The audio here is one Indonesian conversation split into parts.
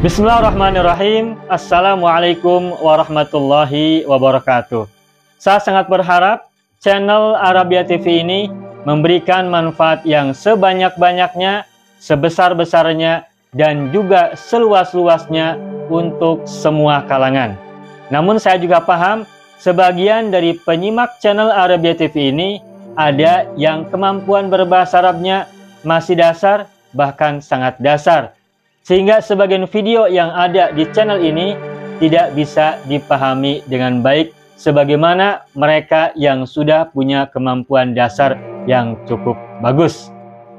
Bismillahirrahmanirrahim. Assalamualaikum warahmatullahi wabarakatuh. Saya sangat berharap channel Arabia TV ini memberikan manfaat yang sebanyak-banyaknya, sebesar-besarnya, dan juga seluas-luasnya untuk semua kalangan. Namun saya juga paham, sebagian dari penyimak channel Arabia TV ini ada yang kemampuan berbahasa Arabnya masih dasar, bahkan sangat dasar. Sehingga sebagian video yang ada di channel ini tidak bisa dipahami dengan baik sebagaimana mereka yang sudah punya kemampuan dasar yang cukup bagus.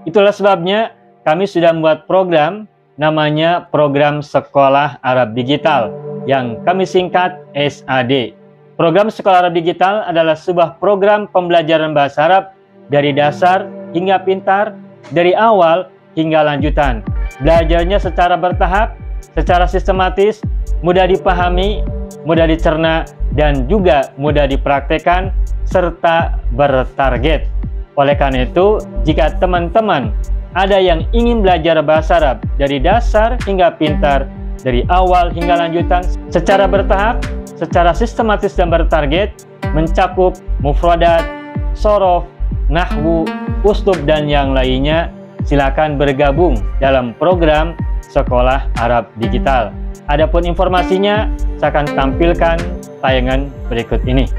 Itulah sebabnya kami sudah membuat program namanya Program Sekolah Arab Digital yang kami singkat SAD. Program Sekolah Arab Digital adalah sebuah program pembelajaran bahasa Arab dari dasar hingga pintar, dari awal hingga lanjutan. Belajarnya secara bertahap, secara sistematis, mudah dipahami, mudah dicerna, dan juga mudah dipraktekkan, serta bertarget. Oleh karena itu, jika teman-teman ada yang ingin belajar bahasa Arab dari dasar hingga pintar, dari awal hingga lanjutan, secara bertahap, secara sistematis dan bertarget, mencakup mufradat, sorof, nahwu, uslub, dan yang lainnya, silakan bergabung dalam program Sekolah Arab Digital. Adapun informasinya, saya akan tampilkan tayangan berikut ini.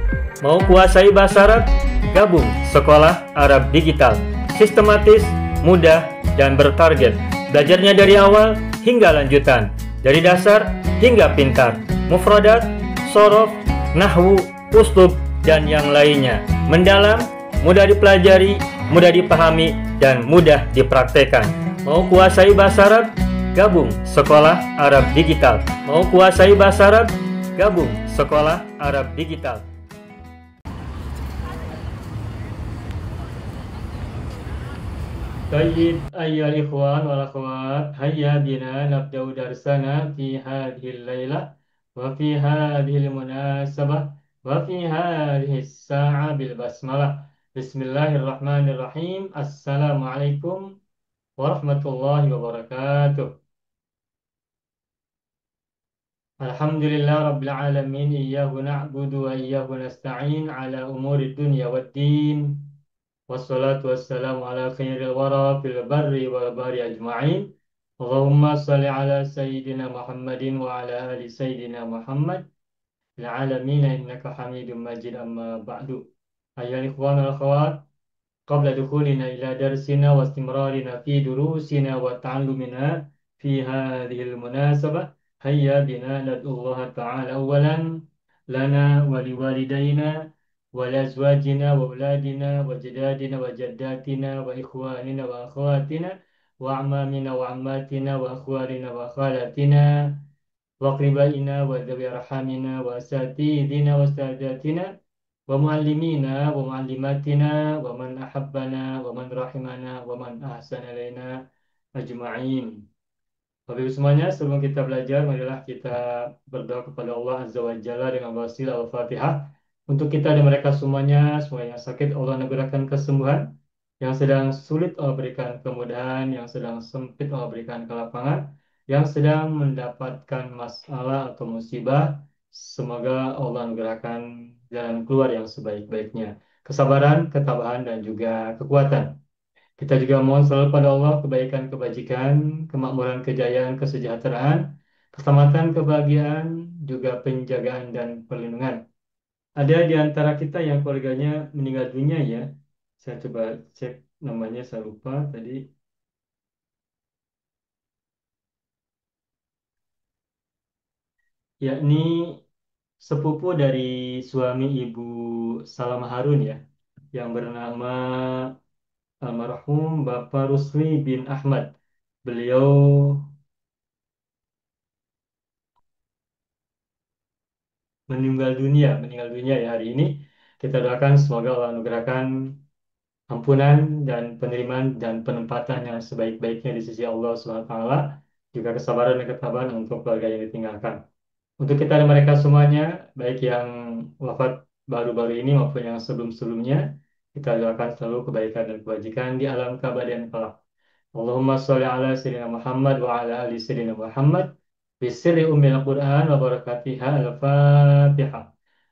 Mau kuasai bahasa Arab? Gabung Sekolah Arab Digital. Sistematis, mudah, dan bertarget. Belajarnya dari awal hingga lanjutan, dari dasar hingga pintar, mufradat, sorof, nahwu, uslub, dan yang lainnya. Mendalam, mudah dipelajari, mudah dipahami, dan mudah dipraktekkan. Mau kuasai bahasa Arab? Gabung Sekolah Arab Digital. Mau kuasai bahasa Arab? Gabung Sekolah Arab Digital. Tayyib ayyuhal ikhwan wal akhwat, hayya bina nabda'u darsana fi hadhil laylah wa fi hadhil munasabah wa fi hadhihi as-sa'a bil basmalah. Bismillahirrahmanirrahim. Assalamualaikum warahmatullahi wabarakatuh. Alhamdulillah rabbil alamin, iyyahu na'budu wa iyyahu nasta'in ala umuri dunya waddin. Wassalatu wassalamu ala khairil wara fil barri wal bahri ajma'in. Allahumma salli ala sayyidina Muhammadin wa ala ali sayyidina Muhammad fil alamin innaka Hamidum Majid, amma ba'du. Ayyuhal ikhwan wal akhwat, qabla dukhulina ila darsina wa istimrarina fi durusina wa ta'allumina fi hadhil munasabah, hayya bina nad'ullaha ta'ala awalan lana wa liwalidayna wa liazwajina wa auladina wa jadadina wa jaddatina wa ikhwanina wa akhwatina wa amamina wa ammatina wa akhwalina wa khalatina wa qribaina wa dhawi arhamina wa asatidina wa sadatina wa muallimina wa muallimatina wa man ahabbana wa man rahimana wa man ahsana ilaina ajma'in. Bapak Ibu semuanya, sebelum kita belajar, marilah kita berdoa kepada Allah Azza wa Jalla dengan wasilah Al-Fatihah. Untuk kita dan mereka semuanya yang sakit, Allah anugerahkan kesembuhan. Yang sedang sulit, Allah berikan kemudahan. Yang sedang sempit, Allah berikan kelapangan. Yang sedang mendapatkan masalah atau musibah, semoga Allah anugerahkan jalan keluar yang sebaik-baiknya. Kesabaran, ketabahan, dan juga kekuatan. Kita juga mohon selalu pada Allah kebaikan, kebajikan, kemakmuran, kejayaan, kesejahteraan, keselamatan, kebahagiaan, juga penjagaan dan perlindungan. Ada di antara kita yang keluarganya meninggal dunia ya. Saya coba cek namanya, saya lupa tadi. Yakni sepupu dari suami Ibu Salam Harun ya, yang bernama almarhum Bapak Rusli bin Ahmad. Beliau meninggal dunia ya hari ini. Kita doakan semoga Allah anugerahkan ampunan dan penerimaan dan penempatan yang sebaik-baiknya di sisi Allah SWT, juga kesabaran dan ketabahan untuk keluarga yang ditinggalkan. Untuk kita dan mereka semuanya, baik yang wafat baru-baru ini maupun yang sebelum-sebelumnya, kita doakan selalu kebaikan dan kebajikan di alam kabadian kelak. Allahumma sholli ala sayyidina Muhammad wa ala ali sayyidina Muhammad بسر أم القرآن وبركاتها الفاتحة.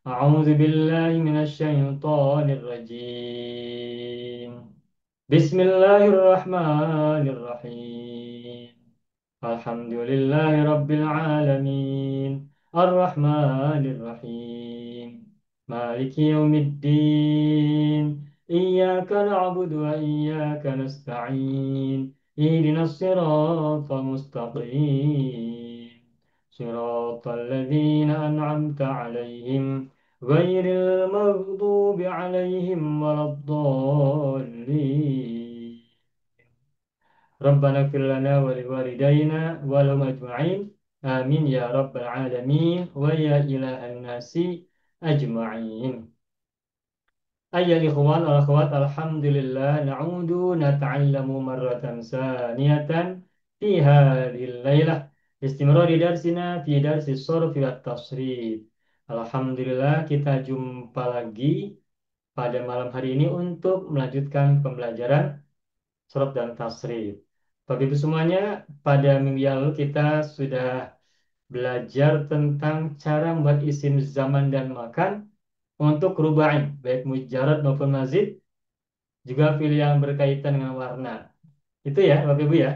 أعوذ بالله من الشيطان الرجيم. بسم الله الرحمن الرحيم. الحمد لله رب العالمين الرحمن الرحيم مالك يوم الدين إياك نعبد وإياك نستعين اهدنا الصراط المستقيم صراط الذين أنعمت عليهم غير المغضوب عليهم ولا الضالين. ربنا اغفر لنا ولوالدينا ولهم أجمعين آمين يا رب العالمين ويا إله الناس أجمعين. أيها الإخوان والأخوات الحمد لله نعود نتعلم مرة ثانية في هذه الليلة باستمرار درسنا في درس الصرف والتصريف. Alhamdulillah kita jumpa lagi pada malam hari ini untuk melanjutkan pembelajaran sorab dan tasrif. Bapak Ibu semuanya, pada minggu yang lalu kita sudah belajar tentang cara membuat isim zaman dan makan untuk rubai, baik mujarad maupun mazid, juga fiil yang berkaitan dengan warna. Itu ya, Bapak Ibu ya.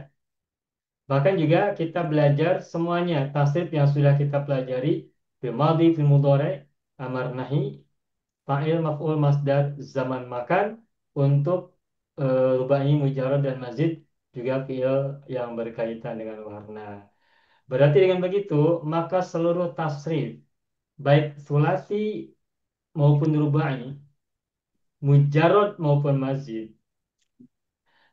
Bahkan juga kita belajar semuanya tasrif yang sudah kita pelajari, fi'il madhi, fi'il mudhari, amar nahi, fa'il, maf'ul, masdar, zaman makan untuk rubai, mujarad dan mazid juga fiil yang berkaitan dengan warna. Berarti dengan begitu, maka seluruh tasrif baik sulasi maupun rubai, mujarad maupun mazid,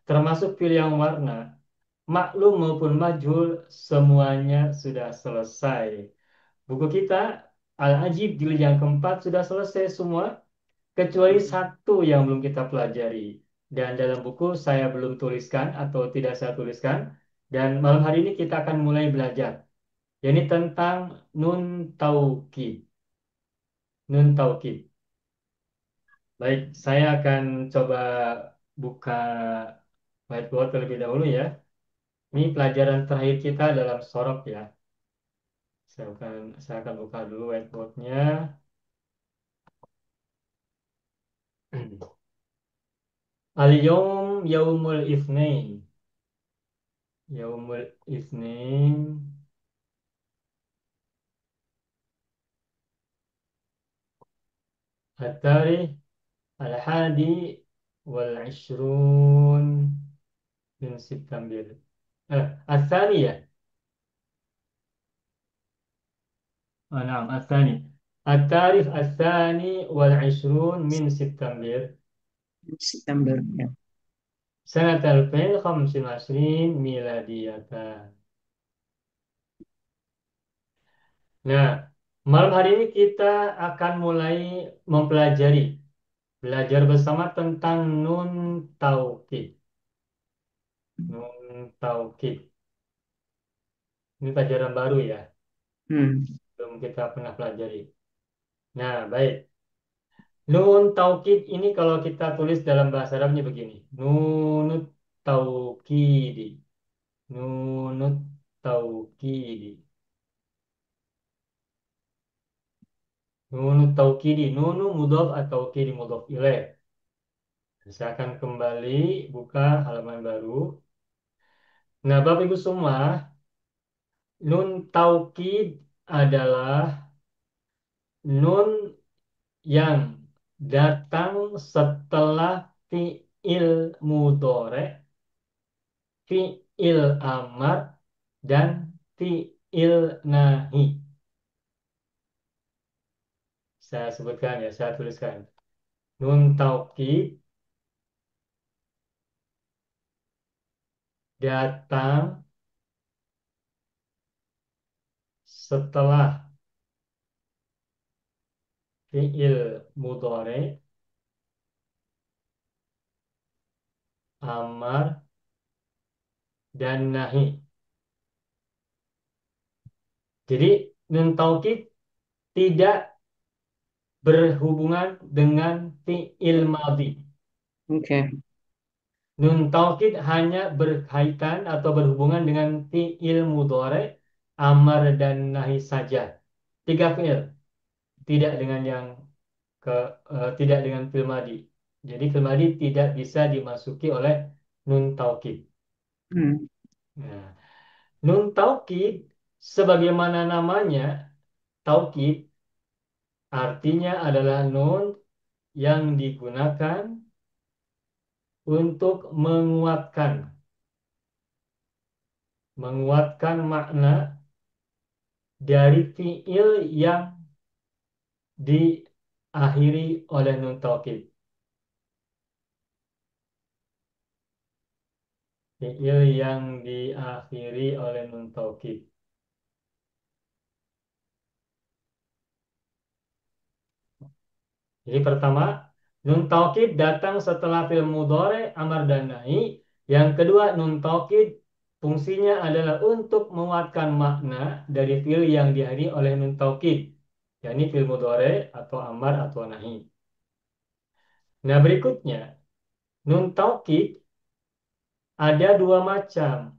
termasuk fiil yang warna, maklum maupun majhul, semuanya sudah selesai. Buku kita Al-Ajib jilid yang keempat sudah selesai semua kecuali satu yang belum kita pelajari. Dan dalam buku saya belum tuliskan atau tidak saya tuliskan. Dan malam hari ini kita akan mulai belajar. Ini tentang nun taukid. Nun taukid. Baik, saya akan coba buka whiteboard terlebih dahulu ya. Ini pelajaran terakhir kita dalam sorop ya. Saya akan buka dulu whiteboardnya. Al-yawm yaumul itsnain. Yaumul itsnain. التاريخ 21 من سبتمبر الثانية. نعم الثاني. التاريخ 22 من سبتمبر September ya. سنة 2025 ميلادية. Nah, malam hari ini kita akan mulai mempelajari, belajar bersama tentang nun taukid. Nun taukid. Ini pelajaran baru ya, Hmm. belum kita pernah pelajari. Nah, baik. Nun taukid ini kalau kita tulis dalam bahasa Arabnya begini. Nunut taukidi. Nunut taukidi. Nunut taukidi. Nunu mudhof atau taukidi mudhof ilaih. Saya akan kembali buka halaman baru. Nah, Bapak Ibu semua, nun taukid adalah nun yang datang setelah fiil mudhore, fiil amar, dan fiil nahi. Saya sebutkan ya, saya tuliskan. Nun taukid datang setelah fiil mudhore, amar, dan nahi. Jadi nun taukid tidak berhubungan dengan fiil madhi. Oke. Nun taukid hanya berkaitan atau berhubungan dengan fiil mudhore amar dan nahi saja. Tiga fiil, tidak dengan yang ke tidak dengan fiil madi. Jadi fiil madi tidak bisa dimasuki oleh nun taukid. Hmm. Nah, nun taukid sebagaimana namanya taukid artinya adalah nun yang digunakan untuk menguatkan makna dari fiil yang diakhiri oleh nun taukid. Fiil yang diakhiri oleh nun taukid. Jadi pertama, nun taukid datang setelah fiil mudhari, amar dan nahi. Yang kedua, nun taukid fungsinya adalah untuk menguatkan makna dari fiil yang diakhiri oleh nun taukid, yakni fiil mudhari atau amar atau nahi. Nah, berikutnya, nun taukid ada dua macam.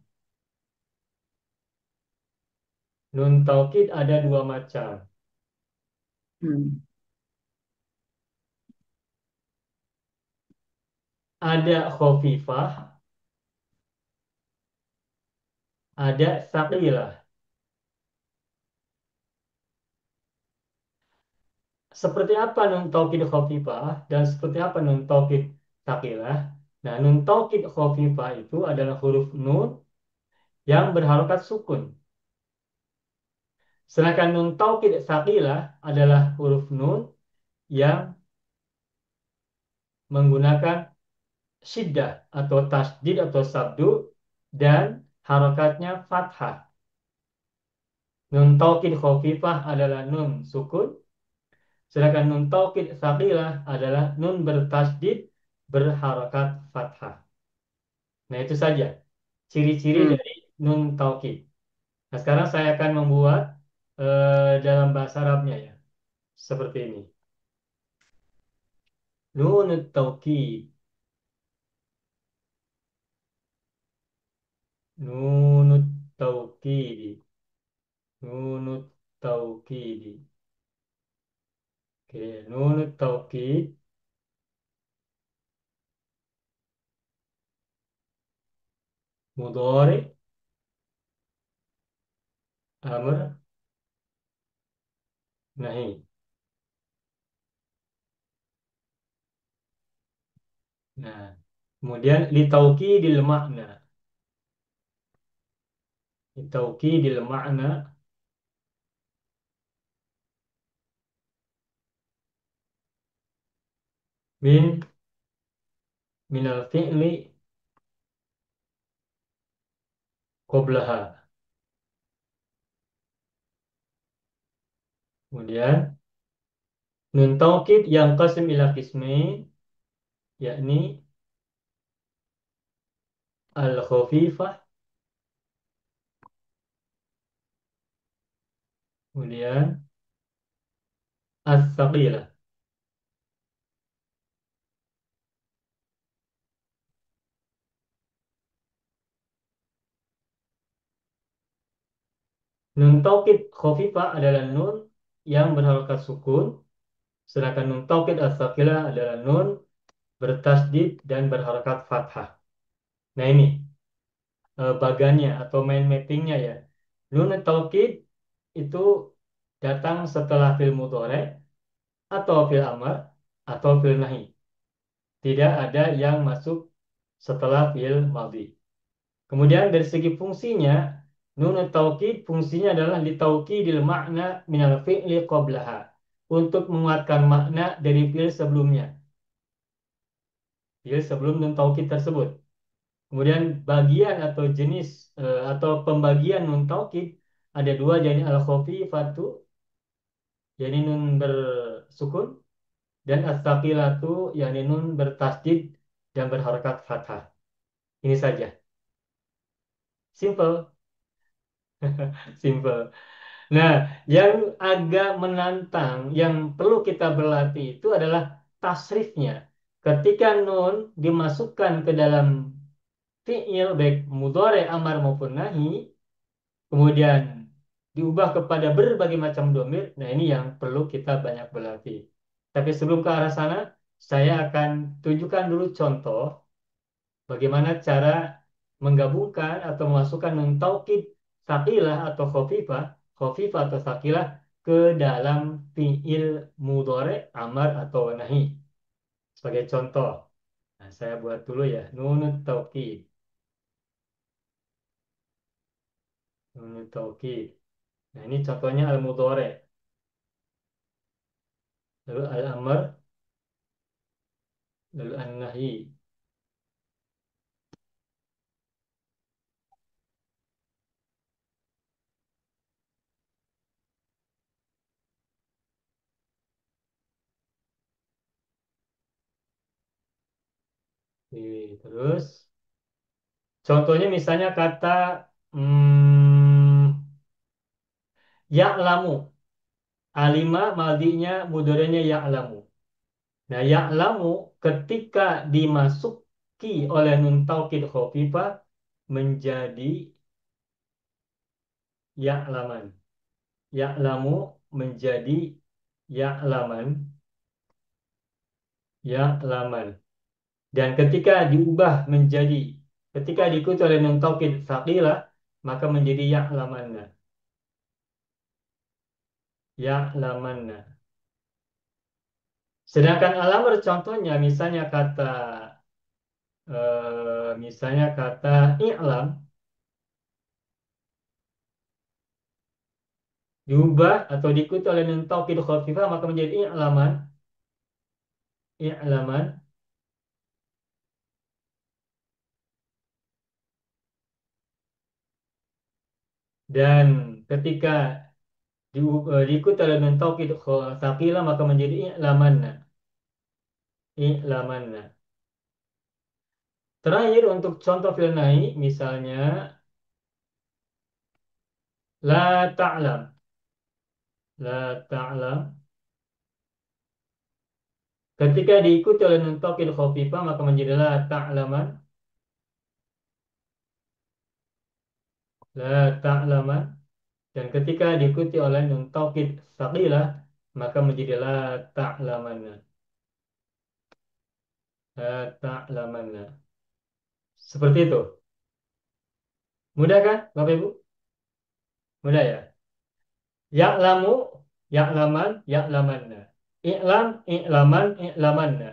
Nun taukid ada dua macam. Hmm. Ada khofifah, ada saqilah. Seperti apa nun taukid khafifah dan seperti apa nun taukid saqilah? Nah, nun taukid khafifah itu adalah huruf nun yang berharokat sukun. Sedangkan nun taukid saqilah adalah huruf nun yang menggunakan syiddah atau tasdid atau sabdu dan harokatnya fathah. Nun taukid khafifah adalah nun sukun, sedangkan nun taukid saqilah adalah nun bertasdid berharokat fathah. Nah, itu saja ciri-ciri Hmm. dari nun taukid. Nah, sekarang saya akan membuat dalam bahasa Arabnya ya. Seperti ini. Nun taukid. Nun taukid. Nun taukid. Oke, nun taukid mudhari amr nahi. Nah, kemudian li taukidil makna. Li taukidil makna min minal fi'li qablaha. Kemudian nun taukid yang qasim ila qismain yakni al-khafifah, kemudian as-saqilah. Nun taukid khafifah adalah nun yang berharokat sukun, sedangkan nun taukid as-saqilah adalah nun bertasdid dan berharokat fathah. Nah, ini bagannya atau mind mappingnya ya. Nun taukid itu datang setelah fi'il mudhari atau fi'il amar atau fi'il nahi. Tidak ada yang masuk setelah fi'il madhi. Kemudian dari segi fungsinya, nun taukid fungsinya adalah litaukidil makna minal fi'li qablaha. Untuk menguatkan makna dari fi'il sebelumnya. Fi'il sebelum nun taukid tersebut. Kemudian bagian atau jenis atau pembagian nun taukid ada dua, yakni al-khafifatu, yakni nun bersukun, dan as-saqilatu, yakni nun bertasdid dan berharakat fathah. Ini saja. Simple, simple. Nah, yang agak menantang, yang perlu kita berlatih itu adalah tasrifnya. Ketika nun dimasukkan ke dalam fi'il, baik mudhari, amar maupun nahi, kemudian diubah kepada berbagai macam domir. Nah, ini yang perlu kita banyak berlatih. Tapi sebelum ke arah sana, saya akan tunjukkan dulu contoh bagaimana cara menggabungkan atau memasukkan nun taukid sakilah atau khofifah atau sakilah ke dalam fiil mudhari, amar atau nahi. Sebagai contoh, nah, saya buat dulu ya, nunut taukid, nunut taukid. Nah, ini contohnya al-mudhari, lalu al-amr, lalu an-nahi. Terus contohnya misalnya kata ya'lamu. Alima madinya mudorenya ya'lamu. Nah, ya'lamu ketika dimasuki oleh nun taukid khafifah menjadi ya'laman. Ya'lamu menjadi ya'laman, ya'laman. Dan ketika diikuti oleh nun taukid tsaqilah maka menjadi ya'lamanna. Ya'lamanna. Sedangkan alamar contohnya misalnya kata i'lam diubah atau diikuti oleh nun taukid khafifah maka menjadi i'laman, i'laman. Dan ketika diikuti oleh nun taukid tsaqilah maka menjadi i'lamanna, i'lamanna. Terakhir untuk contoh fi'il nahi misalnya la ta'lam, la ta'lam. Ketika diikuti oleh nun taukid khafifah maka menjadi la ta'laman, la ta'laman. Dan ketika diikuti oleh nun taukid tsaqilah maka menjadi la ta'lamanna, la ta'lamanna. Seperti itu. Mudah kan, Bapak Ibu? Mudah ya? Ya'lamu, ya'laman, ya'lamanna. I'lam, i'laman, i'lamanna.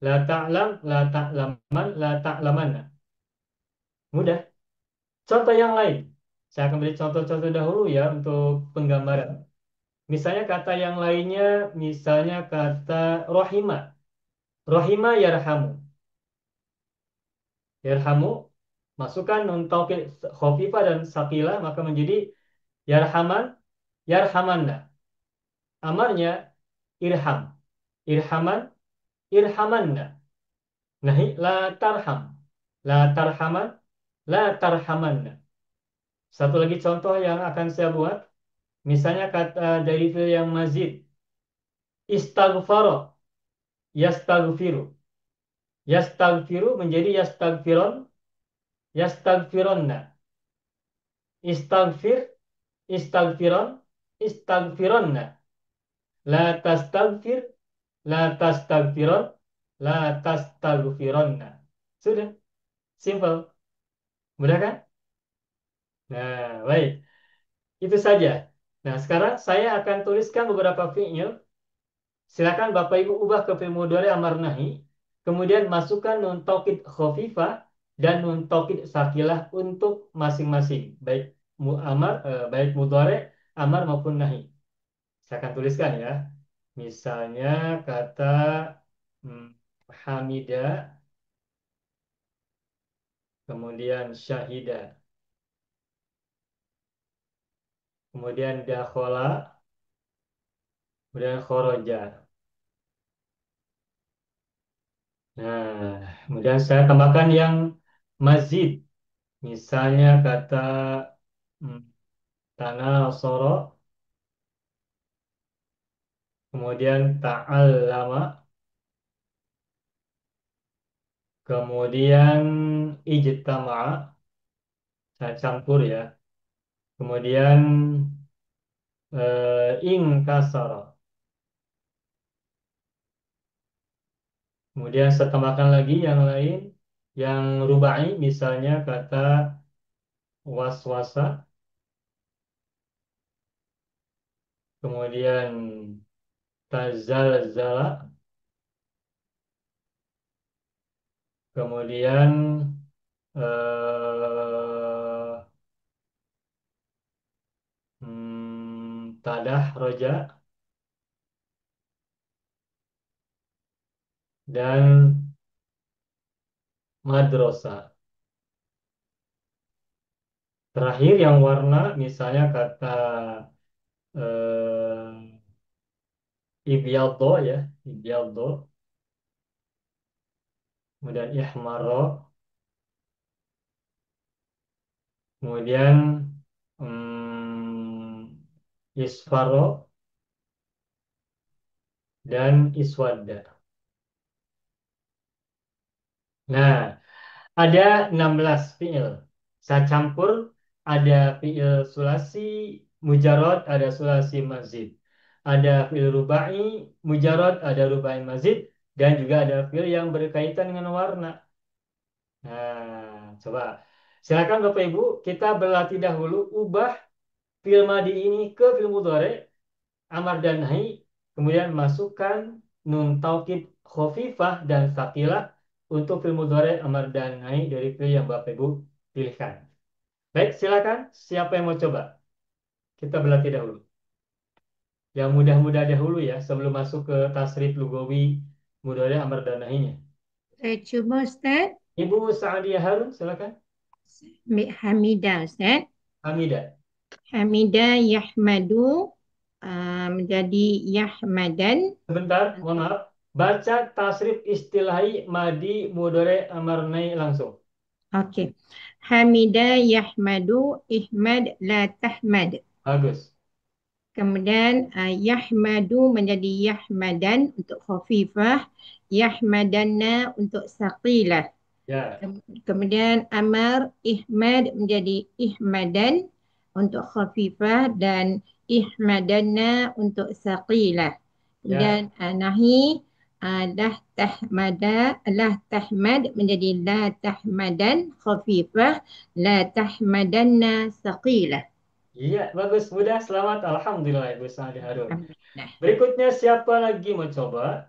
La ta'lam, la ta'laman, la ta'lamanna. Mudah. Contoh yang lain. Saya akan beri contoh-contoh dahulu ya untuk penggambaran. Misalnya kata yang lainnya, misalnya kata rohima. Rohima yarhamu. Yarhamu, masukkan nun taukid khafifah dan sakila maka menjadi yarhaman, yarhamanna. Amarnya irham. Irhaman, irhamanna. Nahi la tarham. La tarhaman, la tarhamanna. Satu lagi contoh yang akan saya buat. Misalnya kata dari fi'il yang mazid. Istaghfaro, yastaghfiru. Yastaghfiru menjadi yastaghfiron, yastaghfironna. Istaghfir, istaghfiron, istaghfironna. La tastaghfir, la tastaghfiron, la tastaghfironna. Sudah, simple. Mudah kan? Nah, baik. Itu saja. Nah, sekarang saya akan tuliskan beberapa fi'il. Silakan Bapak Ibu ubah ke fi'il mudhari amar nahi. Kemudian masukkan nun taukid khafifah dan nun taukid sakilah untuk masing-masing. Baik mudhari, amar maupun nahi. Saya akan tuliskan ya. Misalnya kata hmm, hamida, kemudian syahida, kemudian dakhola, kemudian khoroja. Nah, kemudian saya tambahkan yang mazid. Misalnya kata hmm, tanah soro, kemudian ta'allama, kemudian ijtama'a, saya campur ya. Kemudian Inkasara. Kemudian saya tambahkan lagi yang lain, yang rubai, misalnya kata waswasa, kemudian tazalzala, kemudian eh, tadah roja, dan madrosa. Terakhir yang warna, misalnya kata eh, ibyaddo ya, ibyaddo, kemudian ihmarro, kemudian isfarro, dan iswadda. Nah, ada 16 fiil. Saya campur, ada fiil sulasi mujarad, ada sulasi mazid. Ada fiil rubai mujarad, ada rubai mazid, dan juga ada fiil yang berkaitan dengan warna. Nah, coba. Silakan Bapak Ibu, kita berlatih dahulu ubah fiil madi ini ke fiil mudhari, amar dan nahi, kemudian masukkan nun taukid khofifah dan sakilah untuk fiil mudhari, amar dan nahi dari fiil yang Bapak Ibu pilihkan. Baik, silakan. Siapa yang mau coba? Kita berlatih dahulu. Yang mudah-mudah dahulu ya, sebelum masuk ke tasrif lugawi mudhari, amar dan nahinya. Saya cuba Ustaz. Ibu Sa'adiyah Harun, silakan. Hamidah Ustaz. Hamidah. Hamidah Yahmadu menjadi Yahmadan. Sebentar, mohon maaf. Baca tasrif istilahi madi mudhari amar nahi langsung. Okey. Hamidah Yahmadu Ihmad la tahmad. Bagus. Kemudian Yahmadu menjadi Yahmadan untuk khafifah, Yahmadanna untuk saqilah. Ya, Kemudian Amar Ihmad menjadi Ihmadan untuk khafifah dan Ihmadanna untuk saqilah. Kemudian ya. Nahi lah tahmada lah tahmad menjadi la tahmadan khafifah, la tahmadanna saqilah. Iya, bagus, mudah, selamat. Alhamdulillah, Ibu Sa'adi Harun. Alhamdulillah. Berikutnya siapa lagi mau coba?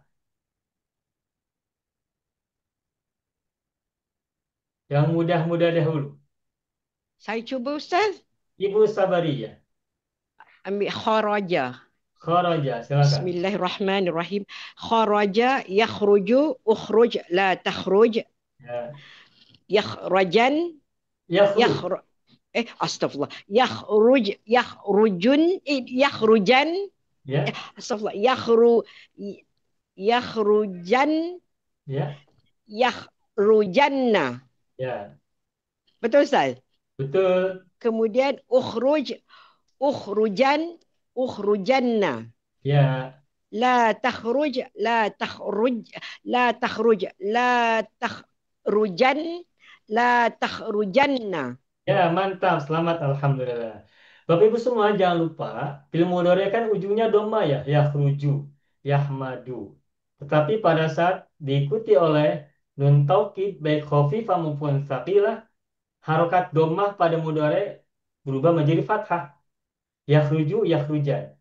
Yang mudah-mudah dahulu. Saya cuba Ustaz. Ibu Sabariyah. Ambil kharaja. Kharaja, silakan. Bismillahirrahmanirrahim. Kharaja yakhruju ukhruj la takhruj Ya. yakhrajan Yakhruj. yakhru astagfirullah yakhrujun yakhrujan Ya, astagfirullah yakhrujan ya, yakhrujanna. ya. Betul Ustaz? Betul. Kemudian ukhrujan ukhrujanna. Ya, لا تخرج لا تخرج لا تخرج لا تخرجن لا تخرجن. ya, mantap. Selamat, Alhamdulillah. Bapak Ibu semua jangan lupa, film mudhari kan ujungnya doma ya, yakhruju, yahmadu. Tetapi pada saat diikuti oleh nun taukid baik khafifah maupun tsaqilah, harokat domah pada mudhari berubah menjadi fathah. Yakhruju, yakhrujan.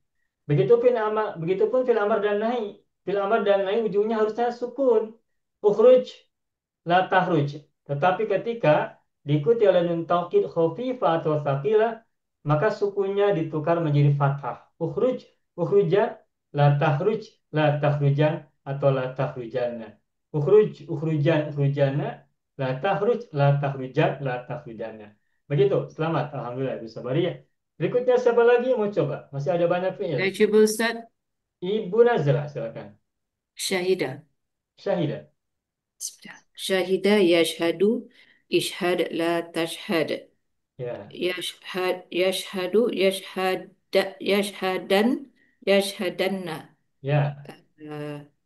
Begitupun fil amar dan nahi. Fil amar dan nahi ujungnya harusnya sukun. Ukhruj, la tahruj. Tetapi ketika diikuti oleh nun taukid khafifah atau tsaqilah, maka sukunnya ditukar menjadi fathah. Ukhruj, ukhrujan, la tahruj, la tahrujan, atau la tahrujanna. Ukhruj, ukhrujan, ukhrujanna, la tahruj, la tahrujan, la tahrujanna. Begitu. Selamat. Alhamdulillah. Bisa bari ya. Berikutnya siapa lagi yang mau coba? Masih ada banyak fiil. Saya cuba Ustaz. Ibu Nazra, silakan. Syahidah. Syahidah. Bismillah. Syahidah yashhadu ishhad la tashhad. Ya, Yashhadan yashhadanna. ya,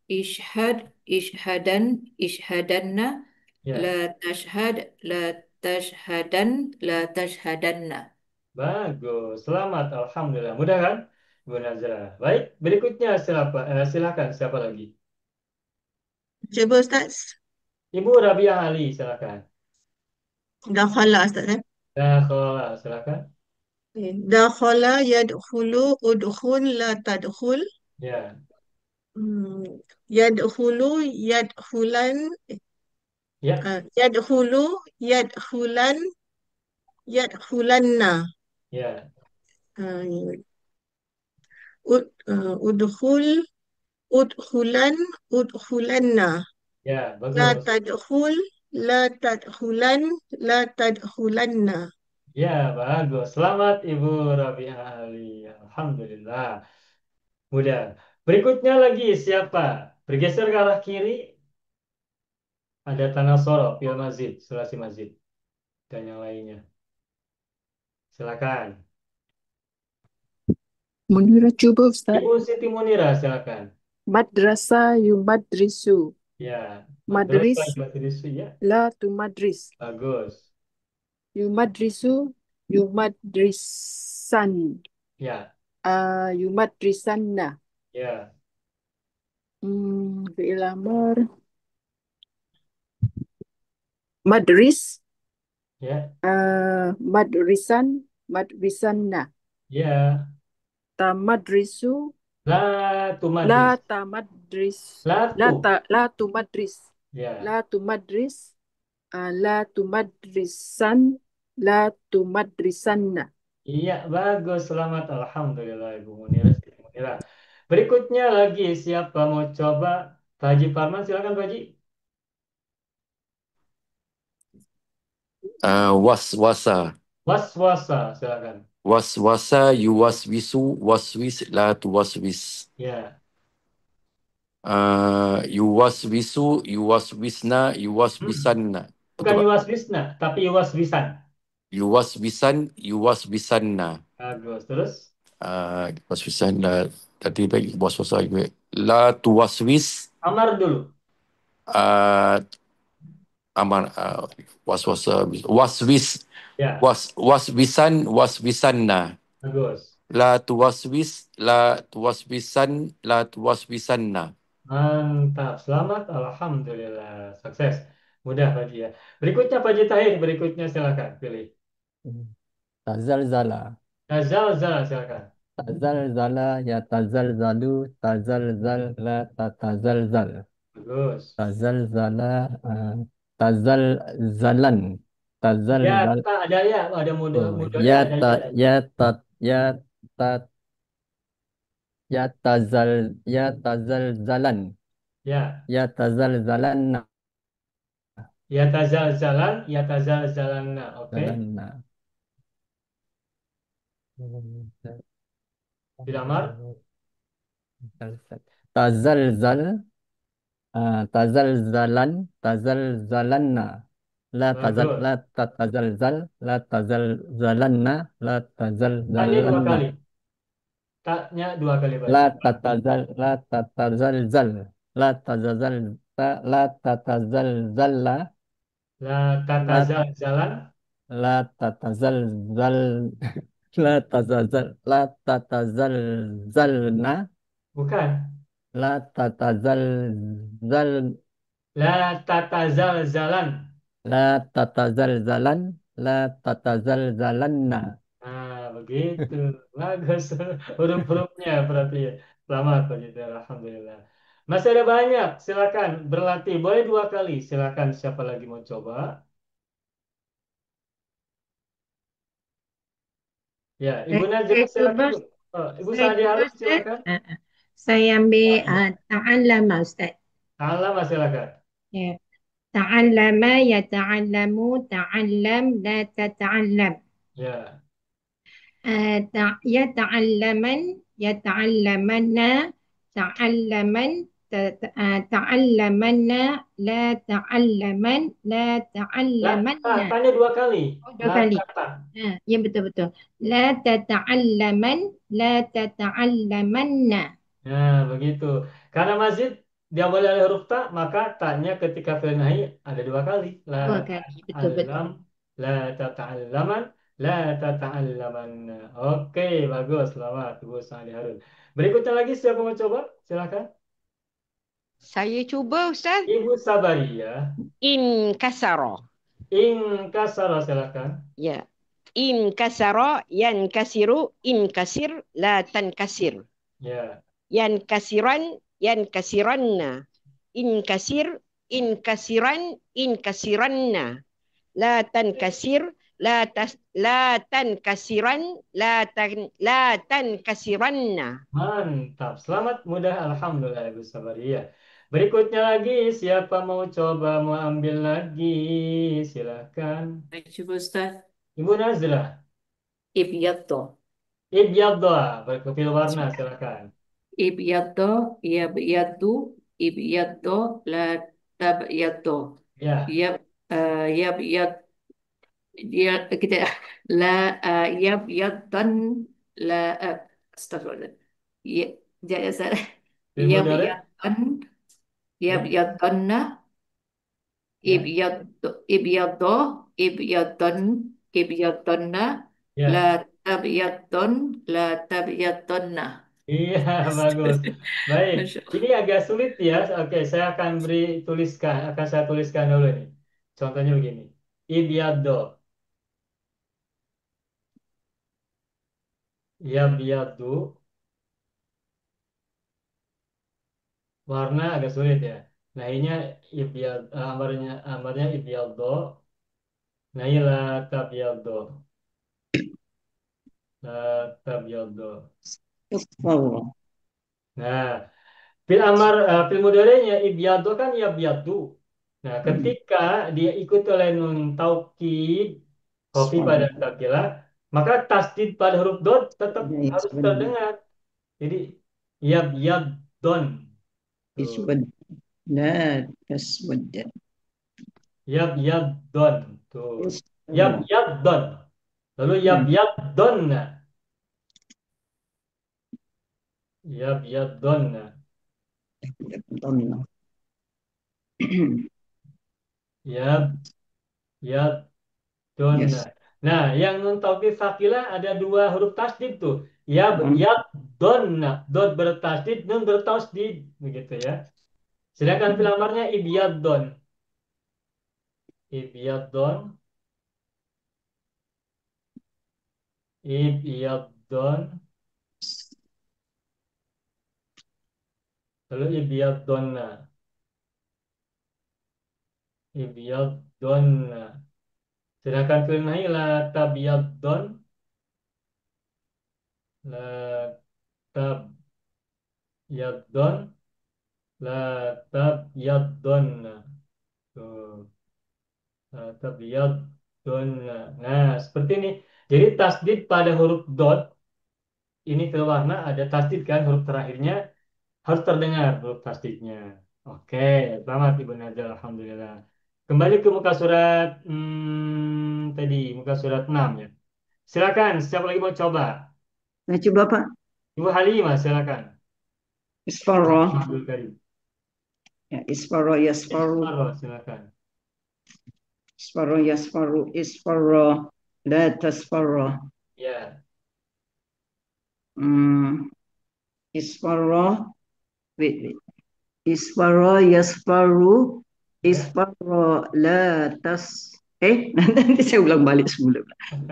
Ishhad ishhadanna. La ya. tashhad la tashhadanna. Bagus. Selamat. Alhamdulillah. Mudah kan? Bu Nazrah. Baik, berikutnya silakan siapa lagi? Cuba Ustaz. Ibu Rabiah Ali, silakan. Dakhala Ustaz eh. Dakhala, silakan. Okay. Dakhala yadkhulu udkhul la tadkhul. Ya, Hmm. Yadkhulu yadkhulan ya, yadkhulu yadkhulan yadkhulanna. ya, Uh, udkhul udkhulan udkhulanna. ya, La bagus. tadkhul la tadkhulan la tadkhulanna. Ya, bagus. Selamat Ibu Rabiah Ali. Alhamdulillah. Mudah. Berikutnya lagi siapa? Bergeser ke arah kiri, ada Tanah Soro, Pil Masjid, Sulasi Masjid, dan yang lainnya. Silakan. Munira cuba Ustaz. Ibu Siti Munira, silakan. Madrasa yumadrisu. Ya, Madris madrasah Madris ya. la tu madris. Bagus. Yumadrisu yumadrisan. Ya, Yumadrisanna. ya, Fi'il amr. Madris. ya, Madrisan. Madrisanna. ya. Tamadrisu. La tu La madris. tamadris. La tu. La tu madris. Ya, La tu madris. La tu madrisan. La tu madrisanna. iya, bagus. Selamat. Alhamdulillah, Ibu Munira, Siti Munira. Berikutnya lagi, siapa mau coba? Pak Haji Parman, silakan Pak Haji. Waswasa. Waswasa, silakan. Waswasa yuwaswisu waswis la tuwaswis. Ya, Yuwaswisu yuwaswisna yuwaswisanna. bukan Betul Pak? Yuwaswisna, tapi Yuwaswisan. Yuwaswisan yuwaswisanna. Bagus. Terus? Yuwaswisanna. Tadi baik waswasa juga. La tuwaswis. Amar dulu. Uh, Aman. Waswasa. Waswis. Ya, Waswisan waswisanna. bagus. La tuwaswis la tuwaswisan la tuwaswisanna. Mantap. Selamat. Alhamdulillah. Sukses. Mudah Pak Haji ya. Berikutnya Pak Haji Tahir. Berikutnya silakan pilih. Tazalzala. Nazal, silakan. Tazalzala ya tazalzalu. Tazalzal la tatazalzal. Bagus. Tazalzala. Tazalzalan. Ya, Tazalzal. tak ada ya. Ada mudahnya Ya ada ta ya. ya ta ya ta ya tazal ya tazalzalan. Ya. Ya tazalzalan. Ya tazal jalan. Oke. Zalanna. Dilamar. Tazalzal. Tazalzalan. Tazalzalanna. Bagus. La tatazalzal. La tazalzalanna. La Tanya dua tazalzalanna. kali. Taknya dua kali Pak La Haji. tatazal. La tatazalzal. La tazazal. La tatazalzalla. La La tatazal jalan. la tatazalzal. La tatazalzalna. Bukan. La tatazalzal. La tatazal jalan. La tatazalzalan. La tatazalzalanna. Nah, begitu. Bagus. Huruf-hurufnya berarti ya. Selamat Pak Haji. Alhamdulillah. Masih ada banyak. Silakan berlatih. Boleh dua kali. Silakan siapa lagi mau coba. Ya, Ibu Najwa Saya silakan cuba, dulu. Oh, Ibu saya Sadi cuba Harun Ustaz. silakan. Saya ambil Ya, ta'allama Ustaz. Alama silakan. Ya. Ta'allama yata'allamu ta'allam la tata'allam. Ya, Yata'allaman yata'allamanna ta'allaman ta'allamanna la ta'allaman la ta'allamanna. tanya dua kali. Oh, dua La kali. tata. Ya betul-betul. La tata'allaman la tata'allamanna. Nah, begitu. Karena masjid diawali oleh huruf ta, maka taknya ketika fi'il nahi ada dua kali. La Dua kali, betul-betul. ta'allam, la tata'allaman, La tata'allamanna. Oke, bagus. Selamat, Ibu Sa'di Harun. Berikutnya lagi siapa mau coba? Silakan. Saya cuba, Ustaz. Ibu Sabaria. In kasaro. In kasara, silakan. Ya. In kasaro, yan kasiru, in kasir, la tan kasir. Ya. Yan kasiran, yan kasiranna. In kasir, in kasiran, in kasiranna. La tan kasir, la tan kasiran, la tan kasiranna. Mantap. Selamat, mudah. Alhamdulillah, Ibu Sabaria. Berikutnya lagi, siapa mau coba, mau ambil lagi? Silakan. Coba Ustaz. Ibu Nazra. Ibyaddo. Ibyadda, berkepil warna, silakan. Ibyaddo, yabyaddu, ibyaddo, la tabyaddo. Ya. Yabyad, dia kita la yabyaddan, la astagfirullah. Ya, saya Fil mudhari? yabyaddan, Ya. yabyaddanna, Ya. ibyaddo, ibyaddan, ibyaddanna, la Ya. tabyaddan, la tabyaddanna. Iya, bagus. Baik. Masya Ini Allah. agak sulit ya. Oke, saya akan akan saya tuliskan dulu nih. Contohnya begini. Ibyaddo. Yabyaddu. Warna agak sulit ya. Nah, ini amarnya ibyaddo. Nah, ini la tabyaddo. La tabyaddo. Astagfirullah. Nah, fil mudhari'nya ibyaddu kan yabyaddu. Nah, ketika dia ikut oleh nun taukid kopi pada takilah, maka tasdid pada huruf dot tetap harus terdengar. Jadi yabyadun. Tuh. لا تسود. Yabyadun. Tuh. Yabyadun. Lalu yabyadunna. Yabyadunna. Yabyadunna. Yes. Nah, yang nun taukid sakilah ada dua huruf tasdid tuh. Yabyadunna. Dot bertasdid, nun bertasdid. Begitu ya. Sedangkan fil amarnya ibyadun. Ibyadun. Ibyadun. Lalu ibyadunna. Ibyadunna. Sedangkan fil nahi la tabyadun. La tabyadun. La tabyadunna. Tuh. La tabyadunna. Nah, seperti ini. Jadi tasdid pada huruf dot ini fil warna ada tasdid kan huruf terakhirnya harus terdengar huruf tasdidnya. Oke, selamat Ibu Najal, alhamdulillah. Kembali ke muka surat tadi muka surat 6 ya. Silakan, siapa lagi mau coba? Nah, coba Pak. Ibu Halimah, silakan. Isfaro. Abdul Karim. Ya, isfaro, yasfaro. Isfaro, silakan. Isfaro, yasfaro, isfaro. La tasfaro. Ya, Isfaro. Wait. Isfaro, yasfaro. ya. Isfaro, la tas. Nanti saya ulang balik sebelum.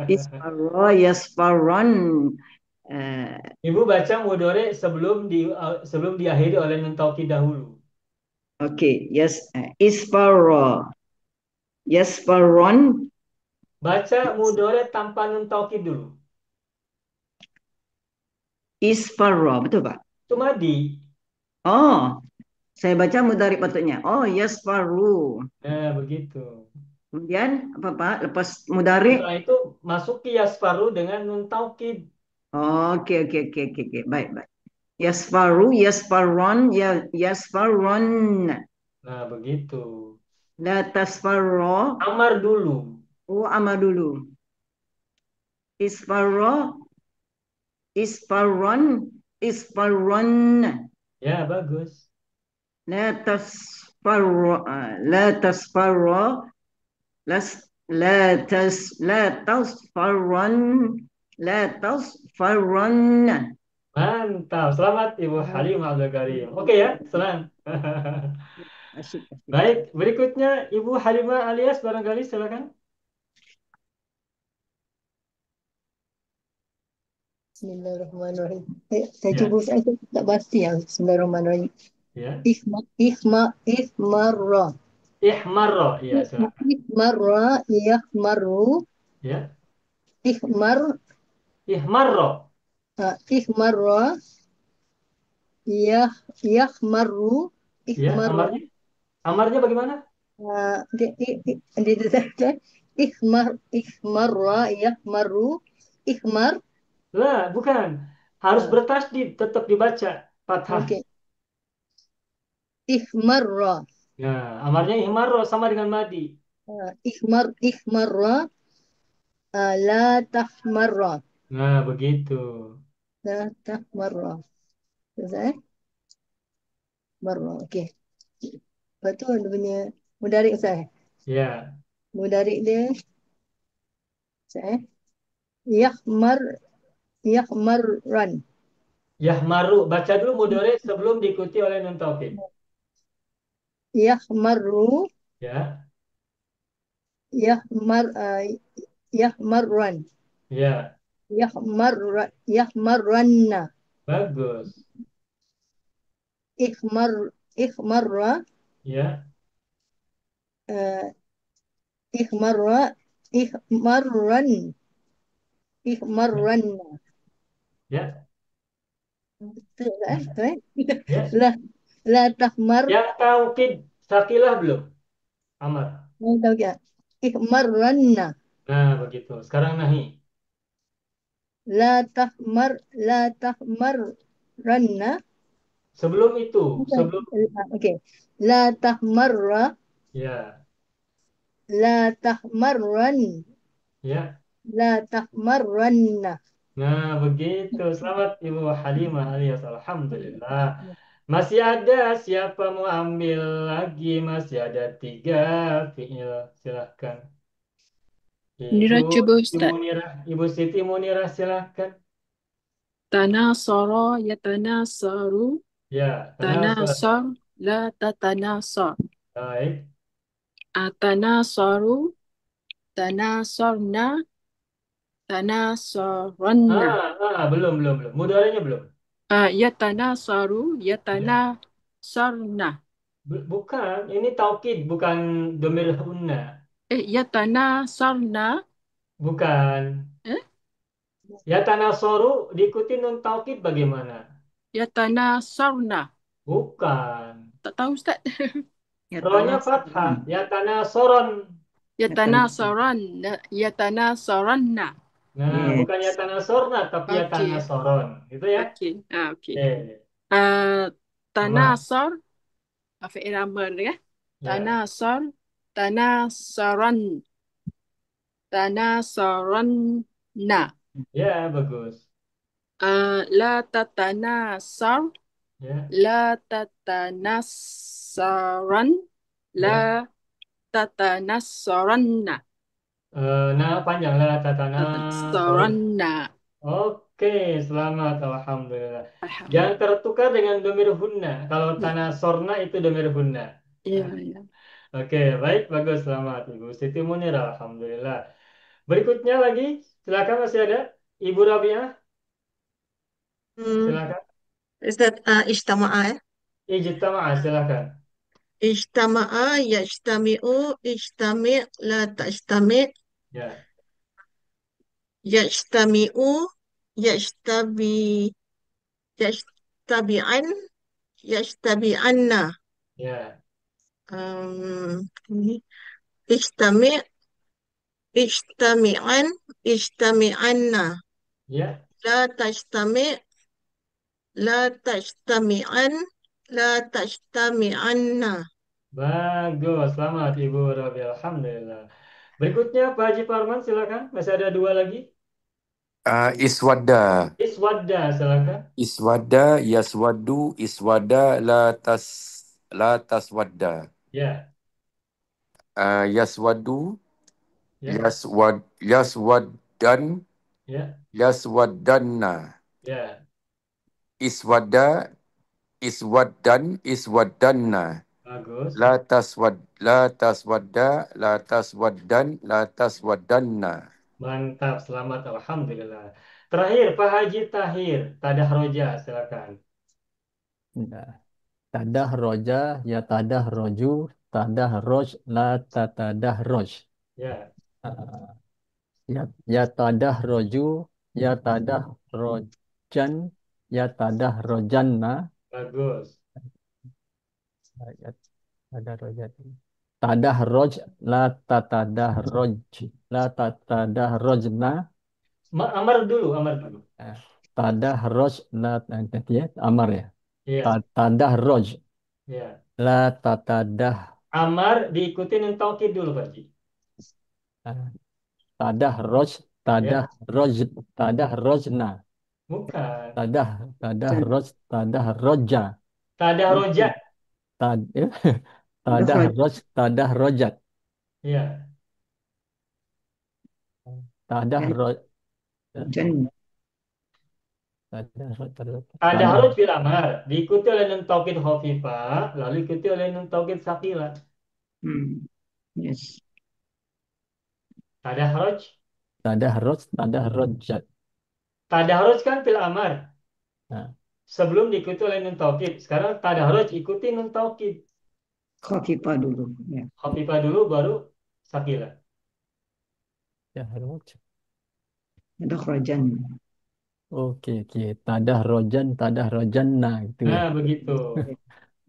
Isfaro, yasfaron. Ibu baca mudhari sebelum diakhiri oleh nun taukid dahulu. Oke, yes. Isfaro. Yasfaron. Baca mudhari tanpa nun taukid dulu. Isfaro, betul Pak? Cuma di. Oh, saya baca mudhari patutnya. Oh, yasfaru. Nah, begitu. Kemudian apa Pak? Lepas mudhari. Setelah itu masuk ke yasfaru dengan nun taukid. Oke. Baik. Yasfaru, yasfaron, yasfaron. Nah, begitu. La tasfaro. Amar dulu. Oh, ama dulu. Isfaro, isfaron, isfaron. Ya, bagus. La tasfaro, la tasfaro, لا تصفرن لا تصفرن. Mantap. Selamat Ibu Halimah Abdul Karim. Oke ya, senang. Asyik, asyik. Baik, berikutnya Ibu Halimah alias barangkali silakan. Bismillahirrahmanirrahim. Saya Ya. cuba saya tak pasti ya. Bismillahirrahmanirrahim. Ya. Ihmarra. Ihmarro, ya silakan. Ihmarra, yahmaru, Ya. ihmar, Ihmarro. ihmarra, yahmaru, Ya, ihmarra. amarnya? Amarnya bagaimana? Ihmarra, yahmaru, ihmar. Lah, bukan. Harus Ah, bertasdid, tetap dibaca fathah. Oke. Ihmarra. Nah, amarnya ihmarro sama dengan madi. Ihmarra, la tahmarra. Nah, begitu. La tahmarra. Selesai? Marra. Okey. Lepas tu dia punya mudarik Ustaz. Ya. Mudarik dia Ustaz. Yahmar, yahmarran. Yahmaru. Baca dulu mudhari sebelum diikuti oleh nun taukid. Yahmaru, Ya. yahmarran. Ya. Yahmarranna. Bagus. Ihmarra, Ya. ihmarra, ihmarran. Ihmarranna. Ya. Betul tak? Betul eh? Ya. La tahmar. Yang taukid sakilah belum? Amar. Tahu tak? Ihmarranna. Nah, begitu. Sekarang nahi. La tahmar ranna. Sebelum itu, Bukan. sebelum Okey. La tahmarra, ya, la tahmarran, ya. la tahmarranna. Nah, begitu. Selamat Ibu Halimah alias alhamdulillah. Masih ada siapa mau ambil lagi? Masih ada 3 fiil. Silahkan. Nira Ibu, cuba Ibu Ustaz. Munirah, Ibu Siti Munirah silahkan. Tanasara yatanasaru. Ya, tanasar. Tanasar la tatanasar. Baik. Atanasaru, tanasarna, tanasaranna. Belum. Mudhari'nya belum. Yatanasaru, Ya. yatanasarna. Bukan, ini taukid, bukan domir hunna. Yatanasarna. Bukan. Ya tanasoru diikuti nun taukid bagaimana? Yatanasarna. Bukan. Tak tahu Ustaz. Rohnya fathah. Ya tanasoron. Yatanasaran, yatanasaranna. Nah, bukan ya tanasorna, tapi ya Okey. tanasoron. Gitu ya. Okey. Okey. Sama. Tanasar, fi'il amr ya. Ya. Tanasar, tanasaran, tanasaranna. Ya, bagus. La tatanasar, Ya. la tatanasaran, la tatanasaranna. Nah, panjang lah tatana. Tatanasaranna. Oke, selamat. Alhamdulillah. Jangan tertukar dengan domir hunna. Kalau tanasorna itu domir hunna. Iya, iya. Oke, baik, bagus, selamat Ibu Siti Munir, alhamdulillah. Berikutnya lagi, silakan masih ada Ibu Rabiah, silakan. Ustaz, ijtama'a ya. Ijtama'a, silakan. Ijtama'a, yajtami'u, ijtami' la tajtami', Ya, yajtami'u, yajtabi, yajtabi'an, yajtabi'anna. ya, Ini ijtami', ijtami'an, ijtami'anna. ya. La tajtami', la tajtami'an, la tajtami'anna. Bagus, selamat Ibu Rabiah, alhamdulillah. Berikutnya Pak Haji Parman, silakan. Masih ada 2 lagi. Iswada. Iswadda, silakan. Iswada, yaswadu, iswada, la taswadda. Ya, Yaswadu, Ya, Yaswaddan, ya, yaswaddanna. ya. Iswada, iswaddan, iswaddanna. Bagus. La taswadda, la taswaddan, la taswaddanna. Mantap, selamat. Alhamdulillah. Terakhir, Pak Haji Tahir. Tadah roja, silakan. Nah, tadah roja, ya tadah roju, tadah roj, la tatadah roj. Ya, Ah, ya tadah roju, ya tadah rojan, ya tadah rojanna. bagus. Ya tadah rojan. Tadah roj, la tatadah roj, la tatadah rojna. Amar dulu, amar dulu. Eh, Tadah roj, la nanti ya, amar ya. Iya, Tadah roj, iya. la tatadah. Amar diikuti dengan taukid dulu, Pak Haji. eh, Tadah roj, tadah Ya, roj, tadah rojna. bukan. Tadah roj, tadah roja. Tadah roja. Tad, tadah roj, tadah rojat. Iya. Tadah roj, Jan. tadah roj, tadah Tadarruj fil amar diikuti oleh nun taukid khafifah, lalu diikuti oleh nun taukid sakila. Yes. Tadarruj, tadah roj, tadah rojat. tadarruj kan fil amar. Nah, Sebelum diikuti oleh nun taukid. Sekarang tadarruj ikuti nun taukid. Khafifah dulu. Ya. Khafifah dulu baru sakila. tadah roj. Ada kharajan. Oke, oke. Tadah rojan, tadah rojanna gitu ya. Nah, begitu.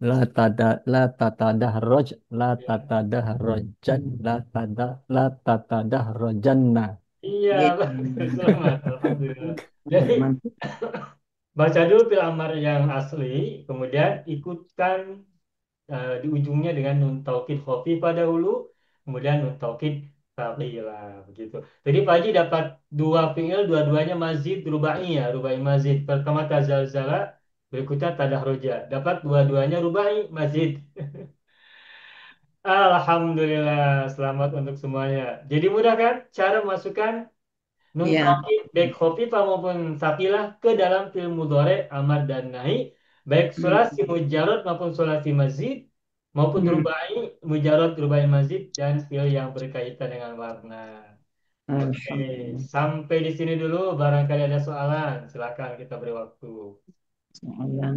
La tatadah roj, la Ya. tatadah rojan, la tatadah rojanna. Iya, Ya. bagus. Selamat. Alhamdulillah. Jadi, Mantap. baca dulu fil amar yang asli, kemudian ikutkan di ujungnya dengan nun taukid khafifah dahulu, kemudian nun taukid tsaqilah begitu. Jadi Pak Haji dapat dua fiil, dua-duanya mazid rubai ya, rubai mazid. Pertama tazalzala, berikutnya tadahroja. Dapat dua-duanya rubai mazid. Alhamdulillah, selamat untuk semuanya. Jadi mudah kan cara memasukkan nun Ya. taukid baik khafifah maupun tsaqilah ke dalam fiil mudhari, amar dan nahi, baik sulasi mujarrad maupun sulasi mazid maupun rubai, mujarrad, rubai mazid dan fiil yang berkaitan dengan warna. Oke, Alhamdulillah. sampai di sini dulu. Barangkali ada soalan, silakan kita beri waktu. Soalan.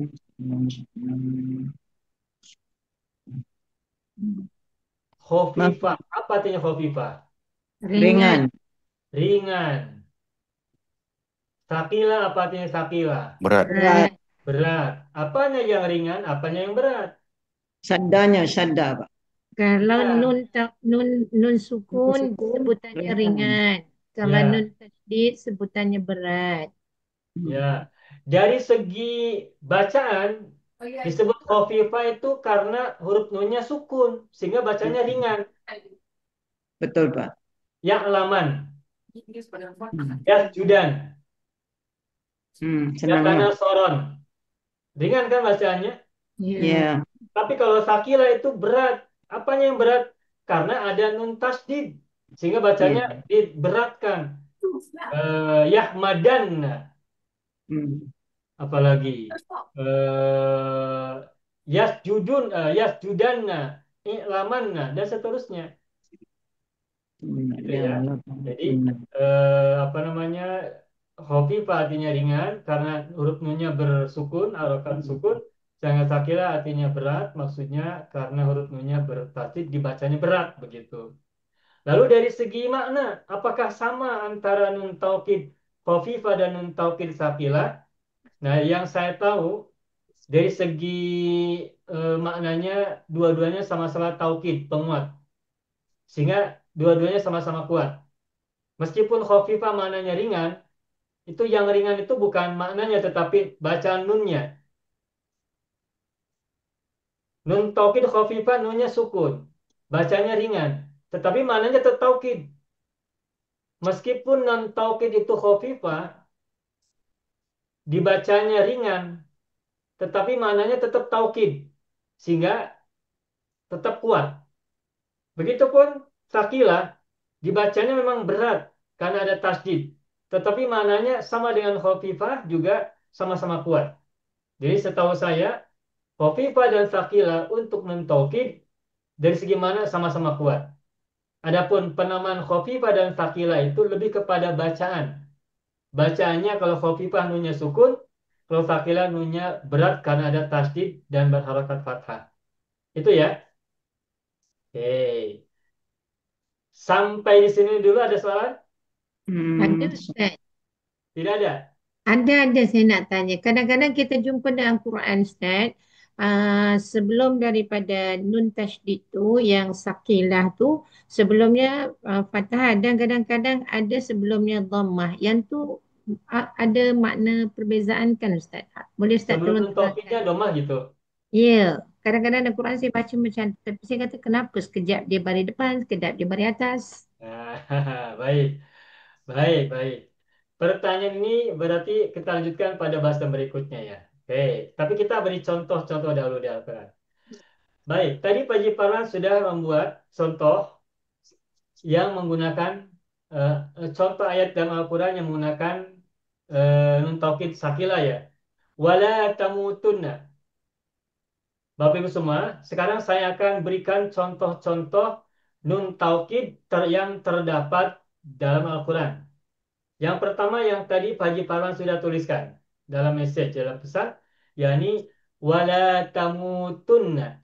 Khofifah, apa artinya khofifah? Ringan. Ringan. Sakila, apa artinya sakila? Berat. Berat. Berat. Apanya yang ringan, apanya yang berat? Saddanya sadda, Pak. Kalau Ya. nun sukun sebutannya ringan. Kalau Ya. nun tasydid sebutannya berat. Ya, dari segi bacaan disebut khafifah itu karena huruf nunnya sukun sehingga bacanya ringan. Betul, Pak. Ya'laman, yasjudan, Senang. yatanasoron. Ringan kan bacaannya? Ya. Tapi kalau sakila itu berat. Apanya yang berat? Karena ada nun tasdid sehingga bacanya diberatkan. Yahmadan, apalagi yasjudanna, i'lamanna dan seterusnya. Gitu ya. Jadi apa namanya, khafifah artinya ringan karena huruf nunnya bersukun, harokat sukun. Sedangkan sakila artinya berat, maksudnya karena huruf nunnya bertasydid dibacanya berat begitu. Lalu dari segi makna, apakah sama antara nun taukid khafifah dan nun taukid sakila? Nah, yang saya tahu dari segi maknanya dua-duanya sama-sama taukid, penguat. Sehingga dua-duanya sama-sama kuat. Meskipun khafifah maknanya ringan, itu yang ringan itu bukan maknanya tetapi bacaan nunnya. Nun taukid khafifah nunnya sukun, bacanya ringan, tetapi maknanya tetap taukid. Meskipun non taukid itu khafifah, dibacanya ringan, tetapi maknanya tetap taukid, sehingga tetap kuat. Begitupun sakilah, Dibacanya memang berat karena ada tasdid. Tetapi maknanya sama dengan khafifah juga sama-sama kuat. Jadi setahu saya, khafifah dan tsaqila untuk mentaukid dari segi mana sama-sama kuat. Adapun penamaan khafifah dan tsaqila itu lebih kepada bacaan. Bacaannya kalau khafifah nunnya sukun, kalau tsaqila nunnya berat karena ada tasdid dan berharakat fathah. Itu ya. Oke. Sampai di sini dulu ada soalan? Ada Ustaz. Tidak ada. Ada saya nak tanya. Kadang-kadang kita jumpa dalam Quran Ustaz, sebelum daripada nun tasydid tu yang sakilah tu sebelumnya fathah dan kadang-kadang ada sebelumnya dhammah. Yang tu ada makna perbezaan kan Ustaz? Boleh Ustaz Sebelum tolong nun taukidnya terangkan? domah gitu. Ya, kadang-kadang dalam Quran saya baca macam tu. Tapi saya kata kenapa sekejap dia baris depan, sekejap dia baris atas. Nah, baik, baik, baik. Pertanyaan ini berarti kita lanjutkan pada bahasan berikutnya ya. Oke, tapi kita beri contoh-contoh dahulu di Al-Quran. Baik, tadi Pak Jiparwan sudah membuat contoh yang menggunakan contoh ayat dalam Al-Quran yang menggunakan nun taukid sakila ya. Wala tamutunna. Bapak Ibu semua, sekarang saya akan berikan contoh-contoh nun taukid yang terdapat dalam Al-Quran. Yang pertama yang tadi Pak Haji Parwan sudah tuliskan dalam message, dalam pesan, yakni wala tamutunna.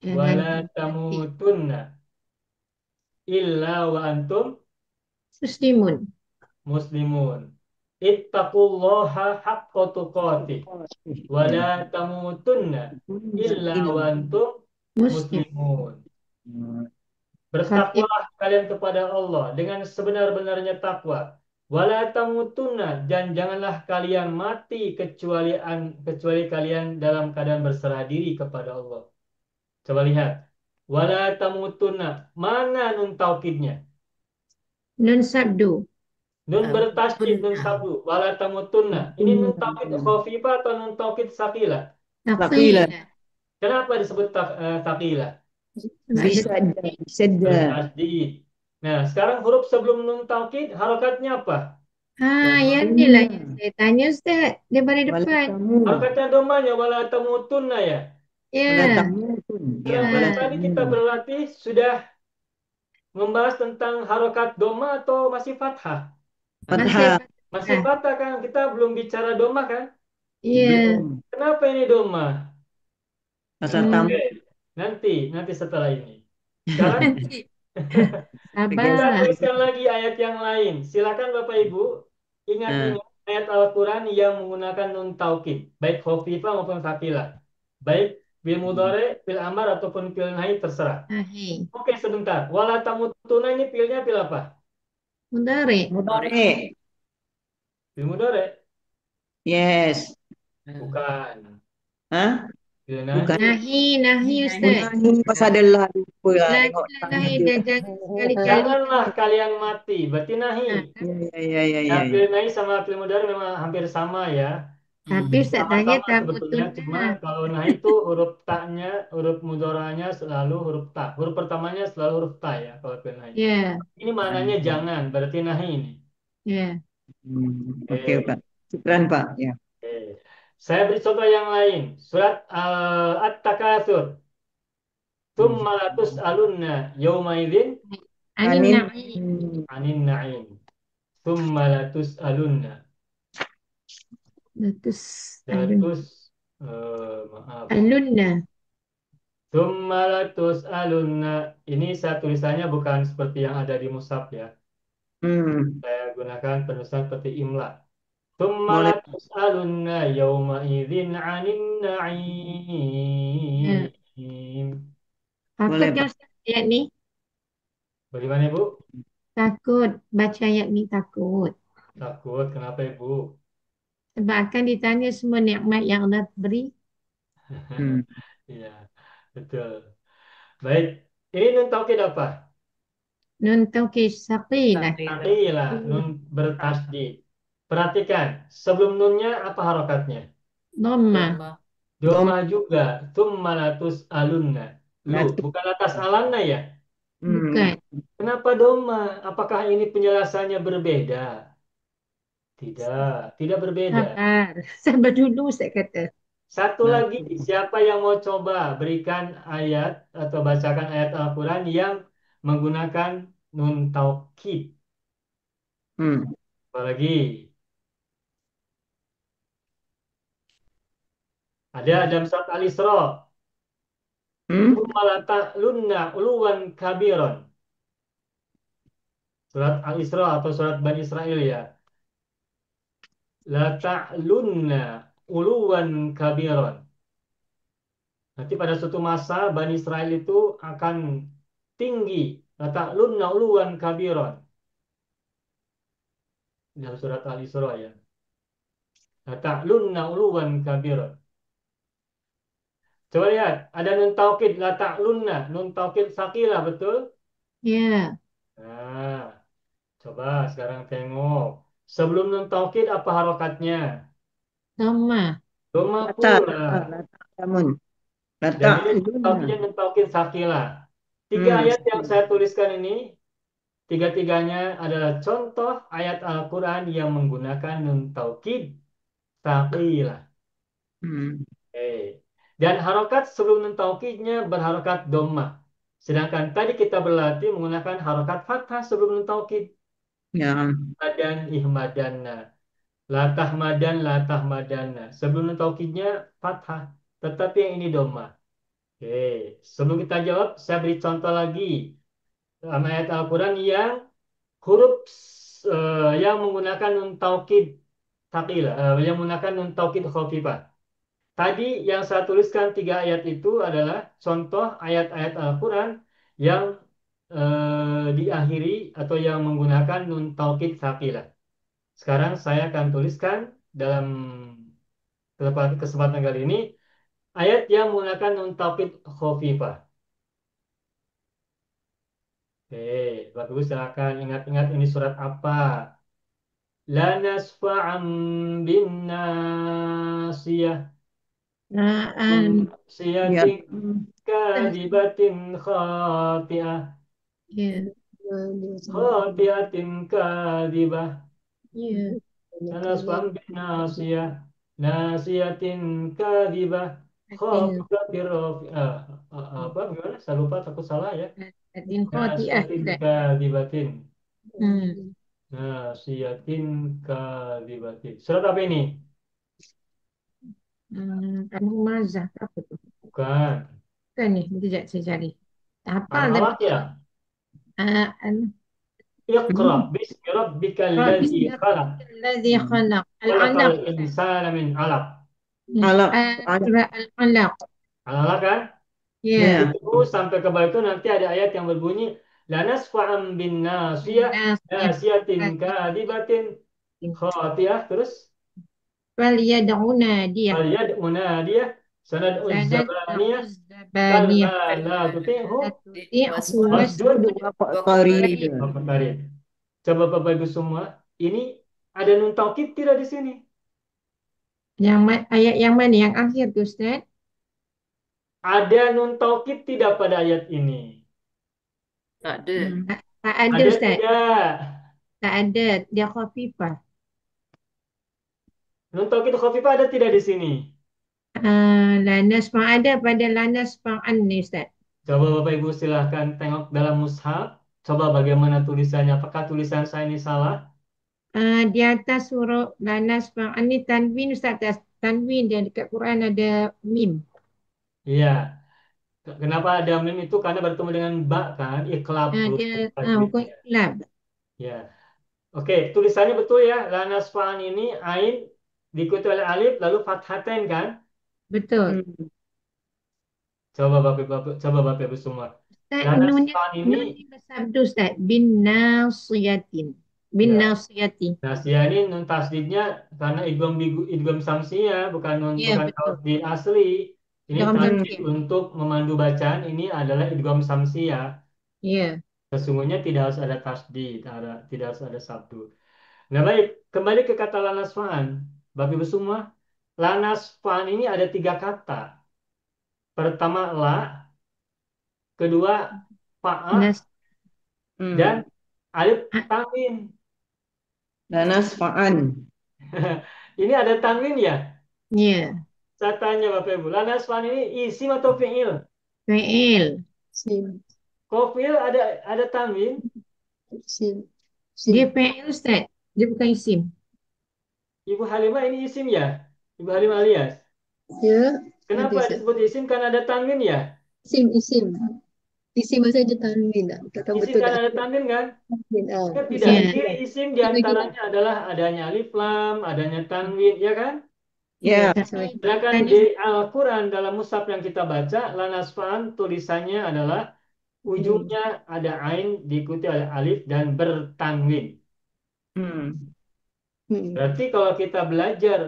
Jangan Wala mati. tamutunna illa wa antum Muslimun. muslimun. Ittaqullaha haqqa tuqatih. Wala tamutunna illa wa antum Muslim. muslimun. Fatihah. Bertakwalah kalian kepada Allah dengan sebenar-benarnya takwa. Wala tamutunna, dan janganlah kalian mati kecuali kalian dalam keadaan berserah diri kepada Allah. Coba lihat. Wala tamutunna. Mana nun taukidnya? Nun sabdu. Nun bertasydid, nun sabdu. Wala tamutunna. Ini nun taukid khafifah atau nun taukid sakila? Taqilah. Kenapa disebut sakila? Bisa sedar. Bertasydid. Nah, sekarang huruf sebelum nun taukid harakatnya apa? Yang ni lah yang saya tanya Ustaz. Dia baris depan. Harakatnya domanya wala tamutunna ya. Ya. Yang pada tadi kita berlatih sudah membahas tentang harokat doma atau masih fathah? Masih fathah kan? Kita belum bicara doma kan? Iya. Kenapa ini doma? tamu. Nanti setelah ini. Sekarang kita Sabar. tuliskan lagi ayat yang lain. Silakan Bapak Ibu ingat-ingat ayat Al-Quran yang menggunakan nun taukid, baik khafifah maupun tsaqilah. Baik fil mudhari, fil amar ataupun fil nahi terserah. Oke, sebentar. Wala tamutuna ini filnya fil apa? Mudhari. Fil mudhari? Yes. Bukan. Hah? Fil Bukan. Nahi Ustaz. Pas ada lah lupa lah tengok. Nahi dan jangan sekali-kali. Janganlah kalian mati. Berarti nahi. Ya. Fil nahi sama fil mudhari memang hampir sama ya. Tapi Ustaz tanya Sebetulnya cuma kalau nahi itu huruf taknya, huruf mudharanya selalu huruf ta. Huruf pertamanya selalu huruf ta ya kalau fil nahi. Ini maknanya jangan, berarti nahi ini. Oke, Pak. Syukran, Pak. Ya. Saya beri contoh yang lain. Surat At-Takatsur. Tsumma latus'alunna yawma idzin anin na'im. Tsumma latus'alunna. Alunna. Tsumma latus'alunna. Ini saya tulisannya bukan seperti yang ada di mushaf ya. Saya gunakan penulisan seperti imla. Tsumma latus'alunna yawma idzin anin na'im. Takut kan ayat ni? Bagaimana Ibu? Takut baca ayat ni takut. Takut, kenapa Ibu? Sebab akan ditanya semua nikmat yang Allah beri. Iya, betul. Baik, ini nun taukid apa? Nun taukid saqilah. Saqilah, nun bertasydid. Perhatikan, sebelum nunnya apa harokatnya? Dhamma. Dhamma juga. Tsumma latus'alunna. bukan latas alanna ya. Bukan. Kenapa doma? Apakah ini penjelasannya berbeda? Tidak berbeda. Sabar. Sabar dulu saya kata. Satu lagi, siapa yang mau coba berikan ayat atau bacakan ayat Al-Quran yang menggunakan nun taukid? Apalagi ada dalam surat Al-Isra. Malata lunna uluwan kabiron. Surat Al-Isra atau surat Bani Israel ya. La ta'lunna uluwan kabiron. Nanti pada suatu masa Bani Israel itu akan tinggi. La ta'lunna uluwan kabiron. Dalam surat Al-Isra ya. La ta'lunna uluwan kabiron. Coba lihat, ada nun taukid la ta'lunna, nun taukid sakilah, betul? Ya. Nah, coba sekarang tengok. Sebelum nun taukid apa harokatnya? Dhamma. Doma Lata, pula. lamun. Dan Lata, ini taukidnya nun taukid sakilah. Tiga ayat yang saya tuliskan ini, tiga-tiganya adalah contoh ayat Al-Quran yang menggunakan nun taukid sakilah. Dan harokat sebelum nun taukidnya berharokat doma. Sedangkan tadi kita berlatih menggunakan harokat fathah sebelum nun taukid. Ya. Dan ihmadanna. Latah madan, latah madana. Sebelum nun taukidnya fathah. Tetapi yang ini doma. Oke. Sebelum kita jawab, saya beri contoh lagi. Ayat Al-Quran yang huruf yang menggunakan nun taukid taqilah, yang menggunakan nun taukid khafifah. Tadi yang saya tuliskan tiga ayat itu adalah contoh ayat-ayat Al-Quran yang diakhiri atau yang menggunakan nun taukid sakilah. Sekarang saya akan tuliskan dalam kesempatan kali ini ayat yang menggunakan nun taukid khafifah. Oke, bagus, silakan ingat-ingat ini surat apa? La nasfa'an bin nasiyah. Na'an. Siyatin kadibatin khati'ah. Ya. Khati'atin kadibah. Ya. Nasfa'an bin nasiyah. Nasiyatin kadibah. Khati'atin rafi'ah. Apa gimana? Saya lupa, takut salah ya. Adin khoti'ah. Nasiyatin kadibatin. Hmm. Nasiyatin kadibatin. Surat apa ini? Kamu mazah apa tuh? Bukan. Bukan nih, sekejap saya cari. Hafal Al-Alaq tapi ya? Iqra bismi rabbikal ladzi khalaq. الذي خلق Khalaqal العلق insana min 'alaq. Alaq. العلق. Al-Alaq kan? Ya. Itu sampai ke bawah itu nanti ada ayat yang berbunyi la nasfa'an bin nasiyah nasiyatin kadibatin khati'ah, terus فليدع ناديه fal yad'u nadiyah sanad'u سندع zabaniyah الزبانية kalla la tuti'hu تطيعه wasjud Qarid. waqtarib. Coba Bapak Ibu semua, ini ada nun taukid tidak di sini? ayat yang mana yang akhir tuh Ustaz? Ada nun taukid tidak pada ayat ini? Tak ada. Tak ada Ada Ustaz. tidak? Tak ada, dia khafifah. Nun taukid khafifah ada tidak di sini? Lanas ada pada lanas fa'an nih Ustaz. Coba Bapak Ibu silahkan tengok dalam mushaf. Coba bagaimana tulisannya. Apakah tulisan saya ini salah? Di atas huruf lanas fa'an ni tanwin Ustaz. Tanwin dan dekat Quran ada mim. Iya. Kenapa ada mim itu? Karena bertemu dengan ba kan? Iqlab. Dia hukum iklab. Ya. Oke, tulisannya betul ya. Lanasfa'an ini ain diikuti oleh alif lalu fathatain kan? Betul. Coba Bapak Ibu semua. Ustaz, Lanasfa'an ini nunnya bersabdu Ustaz. Bin nasiyatin. Bin Ya. nasiyati. Nasia ini nun tasdidnya karena idgham samsiyah, bukan Iya, bukan betul. tasdid asli. Ini Idgham tasdid samsiyah. untuk memandu bacaan ini adalah idgham samsiyah. Iya. Sesungguhnya tidak harus ada tasdid, tidak harus ada sabdu. Nah baik, kembali ke kata lanasfa'an. Bapak Ibu semua, lanasfa'an ini ada tiga kata. Pertama la, kedua fa'a, Nas. dan alif Ah, tanwin. Lanasfa'an. Ini ada tanwin ya? ya. Saya tanya Bapak Ibu, lanasfa'an ini isim atau fi'il? Fi'il. Sim. Kalau fi'il ada tanwin, Sim. Dia Sim. fi'il Ustaz. Dia bukan isim. Ibu Halimah ini isim ya? Ibu Halimah alias. Ya, ada Kenapa Ustaz. disebut isim? Karena ada tanwin ya? Isim, isim. Isim masih ada tanwin tak? Tak tahu Isim betul kan tak? ada tanwin kan? Tanwin. Kan tidak. Isim Ya. lagi Ciri lah. isim Isim lagi lah. diantaranya adalah adanya alif lam, adanya tanwin, ya kan? Ya, Ya. Ustaz. Tapi Sedangkan tadi di Al-Quran dalam mushaf yang kita baca, lanasfa'an tulisannya adalah ujungnya ada ain diikuti oleh alif dan bertanwin. Hmm. Hmm. Berarti kalau kita belajar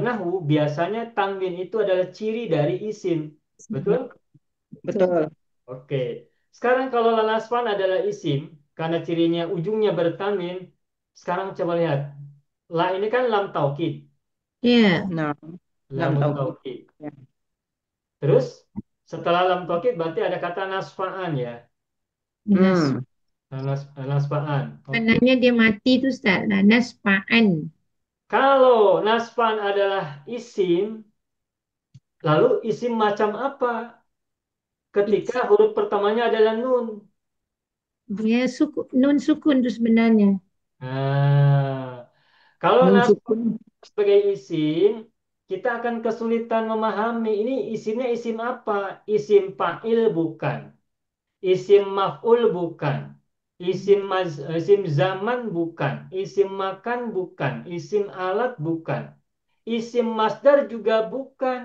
nahwu, biasanya tanwin itu adalah ciri dari isim. Betul? Betul. Betul. Oke. Sekarang kalau lanasfa'an adalah isim, karena cirinya ujungnya bertanwin, sekarang coba lihat. La ini kan lam taukid. ya. Nah, lam Lamun taukid. taukid. Ya. Terus setelah lam taukid berarti ada kata nasfa'an ya. Nas. Hmm. Nasfa'an. Oke. Sebenarnya dia mati tu Ustaz. Lah, nasfa'an. Kalau nasfa'an adalah isim, lalu isim macam apa? Ketika Is- huruf pertamanya adalah nun. Dia nun sukun tu sebenarnya. Nah, kalau Nun nasfa'an sukun. sebagai isim, kita akan kesulitan memahami ini isimnya isim apa? Isim fa'il bukan. Isim maf'ul bukan. Isim zaman bukan. Isim makan bukan. Isim alat bukan. Isim masdar juga bukan.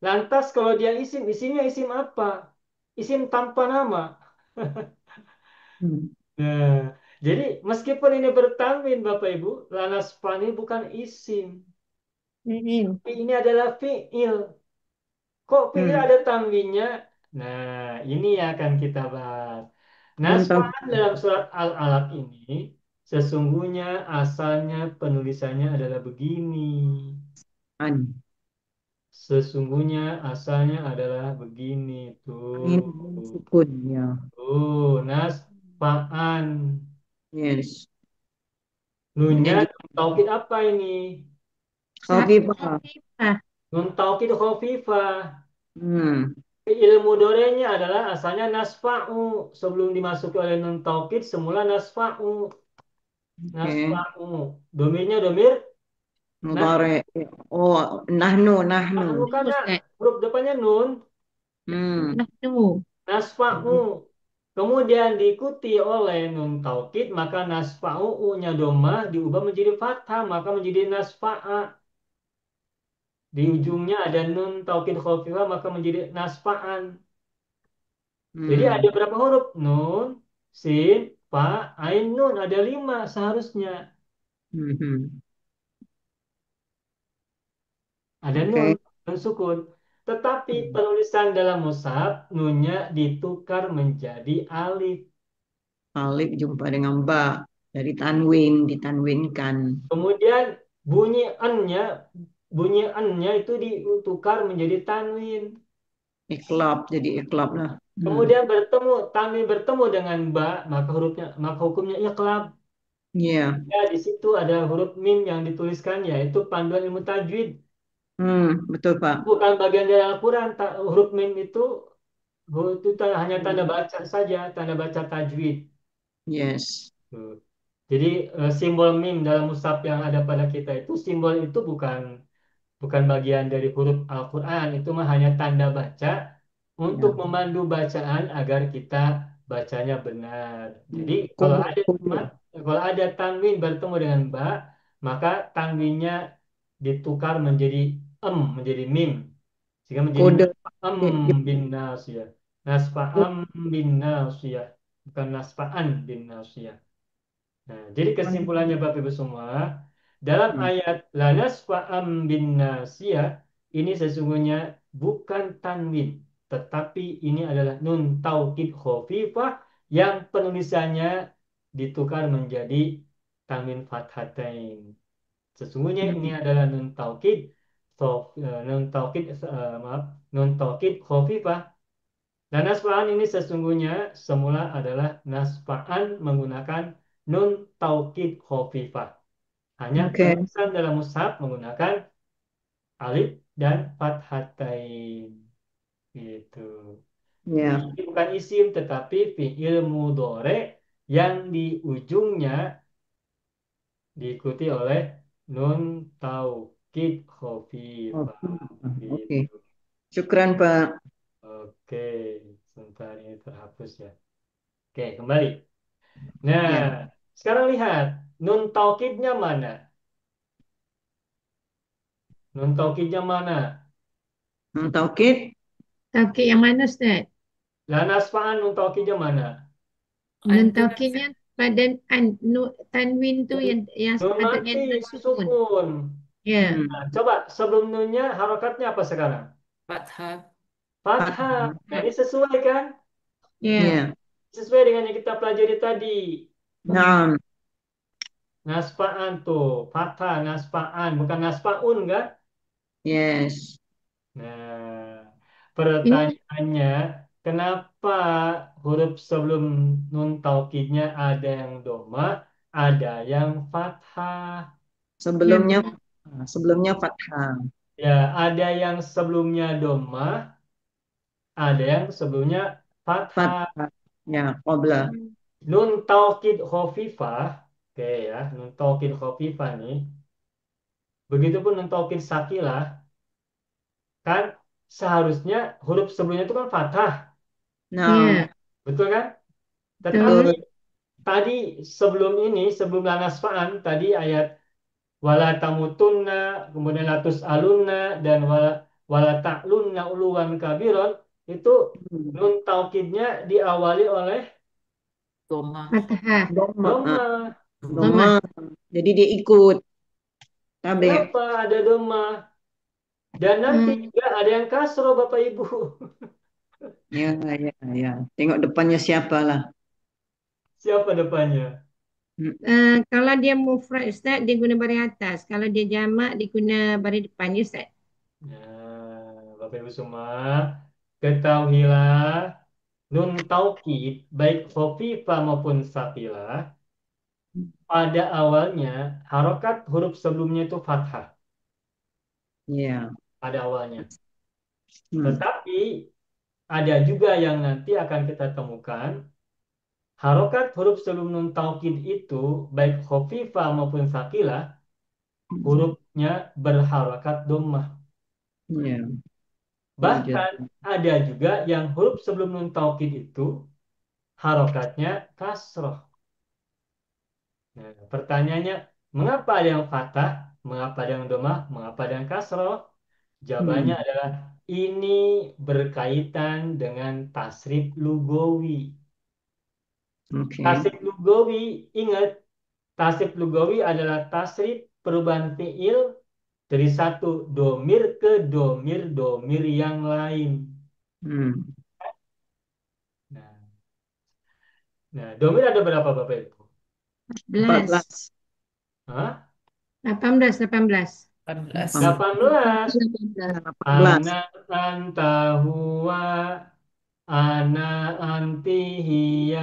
Lantas kalau dia isim, isimnya isim apa? Isim tanpa nama. Hmm. Nah, jadi meskipun ini bertanwin Bapak Ibu, lanaspani bukan isim. Hmm. Tapi ini adalah fi'il. Kok fi'il Hmm. ada tanwinnya? Nah, ini yang akan kita bahas. Nun Nasfa'an taukid. dalam surat Al-Alaq ini sesungguhnya asalnya penulisannya adalah begini. An. Sesungguhnya asalnya adalah begini Ain tuh. nun sukun. Ya. Tuh, nasfa'an. Yes. Ini Nunnya juga taukid apa ini? khafifah. Khafifah. Nun taukid khafifah. Hmm. Ilmu dorenya adalah asalnya nasfa'u. Sebelum dimasuki oleh nun taukid semula nasfa'u. Oke. Nasfa'u. Domirnya domir nah. Mudhari. Oh, nahnu. Nahnu Nahnu karena Ustaz. huruf depannya nun. Hmm. Nahnu. Nasfa'u. Kemudian diikuti oleh nun taukid, maka nasfa'u u-nya domah diubah menjadi fathah, maka menjadi nasfa'a. Di ujungnya ada nun taukid khafifah, maka menjadi nasfa'an. Jadi ada Hmm. berapa huruf? Nun, sin, fa, ain, nun. Ada 5 seharusnya. Hmm. Hmm. Ada Oke. nun sukun. Tetapi penulisan dalam mushaf, nunnya ditukar menjadi alif. Alif jumpa dengan ba. Dari tanwin, ditanwinkan. Kemudian bunyi ennya, bunyi ennya itu ditukar menjadi tanwin. Iklab, jadi iklab lah. Hmm. Kemudian tanwin bertemu dengan ba, maka hukumnya iqlab. Iya. Ya, di situ ada huruf mim yang dituliskan, yaitu panduan ilmu tajwid. Hmm. Betul, Pak. Bukan bagian dari Al-Quran. Huruf mim itu, hanya tanda Hmm. baca saja, tanda baca tajwid. Yes. Tuh. Jadi simbol mim dalam mushaf yang ada pada kita itu, simbol itu bukan bukan bagian dari huruf Al-Quran. Itu mah hanya tanda baca untuk Ya. memandu bacaan agar kita bacanya benar. Jadi kalau Kode, ada kode. kalau ada tanwin bertemu dengan ba, maka tanwinnya ditukar menjadi menjadi mim, sehingga menjadi Kode. am bin nasiyah. Nasfa am bin nasiyah, bukan nasfaan bin nasiyah. Nah, jadi kesimpulannya Bapak Ibu semua, dalam Hmm. ayat la nasfa'am bin nasiyah ini sesungguhnya bukan tanwin, tetapi ini adalah nun taukid khafifah yang penulisannya ditukar menjadi tanwin fathatain. Sesungguhnya ini Hmm. adalah nun taukid, nun taukid, maaf, nun taukid khafifah Dan nasbaan ini sesungguhnya semula adalah nasbaan menggunakan nun taukid khafifah. Hanya Oke. penulisan dalam mushaf menggunakan alif dan fathatain. Gitu. Ya. Ini bukan isim tetapi fi'il mudhore yang di ujungnya diikuti oleh nun taukid khafifah. Oke. Gitu. Syukran, Pak. Oke, sebentar ini terhapus ya. Oke, kembali. Nah, Ya. sekarang lihat nun taukidnya mana? Nun taukidnya mana? Taukid. Taukid yang mana Ustaz? Lah nasfaan nun taukidnya mana? Nun Antum taukidnya pada tanwin tu yang Nun sepatutnya mati, nun nun sukun. sukun. Ya. Nah, coba sebelum nunnya harokatnya apa sekarang? fathah. Fathah. Nah, ini sesuai kan? Ya. Ya. Sesuai dengan yang kita pelajari tadi. Naam. Nasfaan tuh, fathah, nasfaan, bukan nasfaun kan? Yes. Nah, Ini pertanyaannya, kenapa huruf sebelum nun taukidnya ada yang doma, ada yang fathah? ya Sebelumnya betul. sebelumnya fathah. Ya, ada yang sebelumnya doma, ada yang sebelumnya fathah. Fathah. Ya, qabla. Nun taukid khofifah, oke ya, nun taukid khofifah nih. Begitupun nun taukid sakilah, kan seharusnya huruf sebelumnya itu kan fathah, Naam. Ya, betul kan? Tetapi betul. Betul. tadi sebelum ini, sebelum lanasfaan, tadi ayat wala tamutunna, kemudian latus alunna, dan wala ta'lunna uluwan kabiron, itu Hmm. nun taukidnya diawali oleh Doma. Fathah. Dhamma. doma. Dhamma. Dhamma. Jadi dia ikut tabe. Kenapa ada doma? Dan nanti Hmm. juga ada yang kasro Bapak Ibu. Ya, ya, ya. Tengok depannya siapa lah. Siapa depannya? Hmm. Kalau dia mufrad Ustaz, dia guna baris atas. Kalau dia jamak, dia guna baris depan ya Ustaz. Nah, Bapak Ibu semua, ketahuilah nun taukid baik khofifah maupun sakilah pada awalnya harokat huruf sebelumnya itu fathah Ya. pada awalnya. Hmm. Tetapi ada juga yang nanti akan kita temukan harokat huruf sebelum nun taukid itu baik khofifah maupun sakilah hurufnya berharokat dhammah. Ya. Wajar. Bahkan ada juga yang huruf sebelum nun taukid itu harokatnya kasroh. Nah, pertanyaannya, mengapa ada yang fathah, mengapa ada yang domah, mengapa ada yang kasroh? Jawabannya Hmm. adalah ini berkaitan dengan tasrif lugawi. Oke. Tasrif lugawi, ingat, tasrif lugawi adalah tasrif perubahan fiil dari satu domir ke domir yang lain. Hmm. Nah, domir ada berapa Bapak Ibu? 11. 14. Hah? 18, 18. 14. 18. 18. 18. Ana anta huwa, ana anti hiya,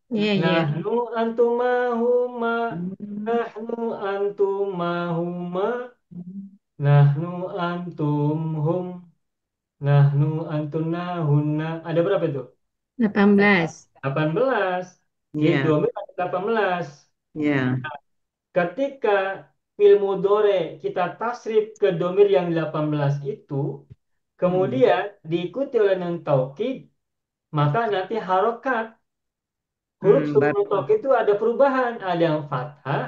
Ya, ya. nahnu antumahuma, Hmm. nahnu antumahuma, nahnu antum hum, nahnu antunahunna. Ada berapa itu? 18. 18. Jadi Ya. domir ada 18. Ya. Ketika fil mudhore kita tasrif ke domir yang 18 itu, Hmm. kemudian diikuti oleh nun taukid, maka nanti harokat huruf sebelum nun Baru. taukid itu ada perubahan, ada yang fathah,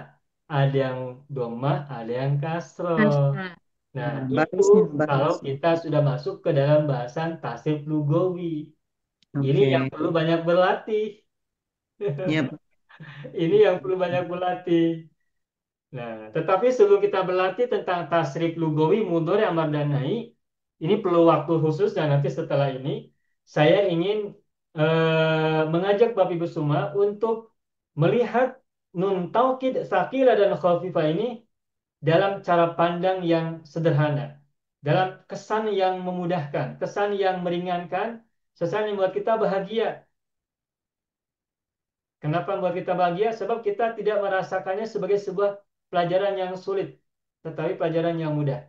ada yang domah, ada yang kasroh. Asma. Nah, Nah, itu barisnya, kalau barisnya. kita sudah masuk ke dalam bahasan tasrif lugawi. Ini yang Oke. perlu banyak berlatih. Ya. Ini yang perlu banyak berlatih. Nah, tetapi sebelum kita berlatih tentang tasrif lugawi, mudhari, amar dan nahi, ini perlu waktu khusus dan nanti setelah ini saya ingin mengajak Bapak Ibu semua untuk melihat nun taukid, sakilah dan khafifah ini dalam cara pandang yang sederhana, dalam kesan yang memudahkan, kesan yang meringankan, sesuatu yang membuat kita bahagia. Kenapa membuat kita bahagia? Sebab kita tidak merasakannya sebagai sebuah pelajaran yang sulit, tetapi pelajaran yang mudah.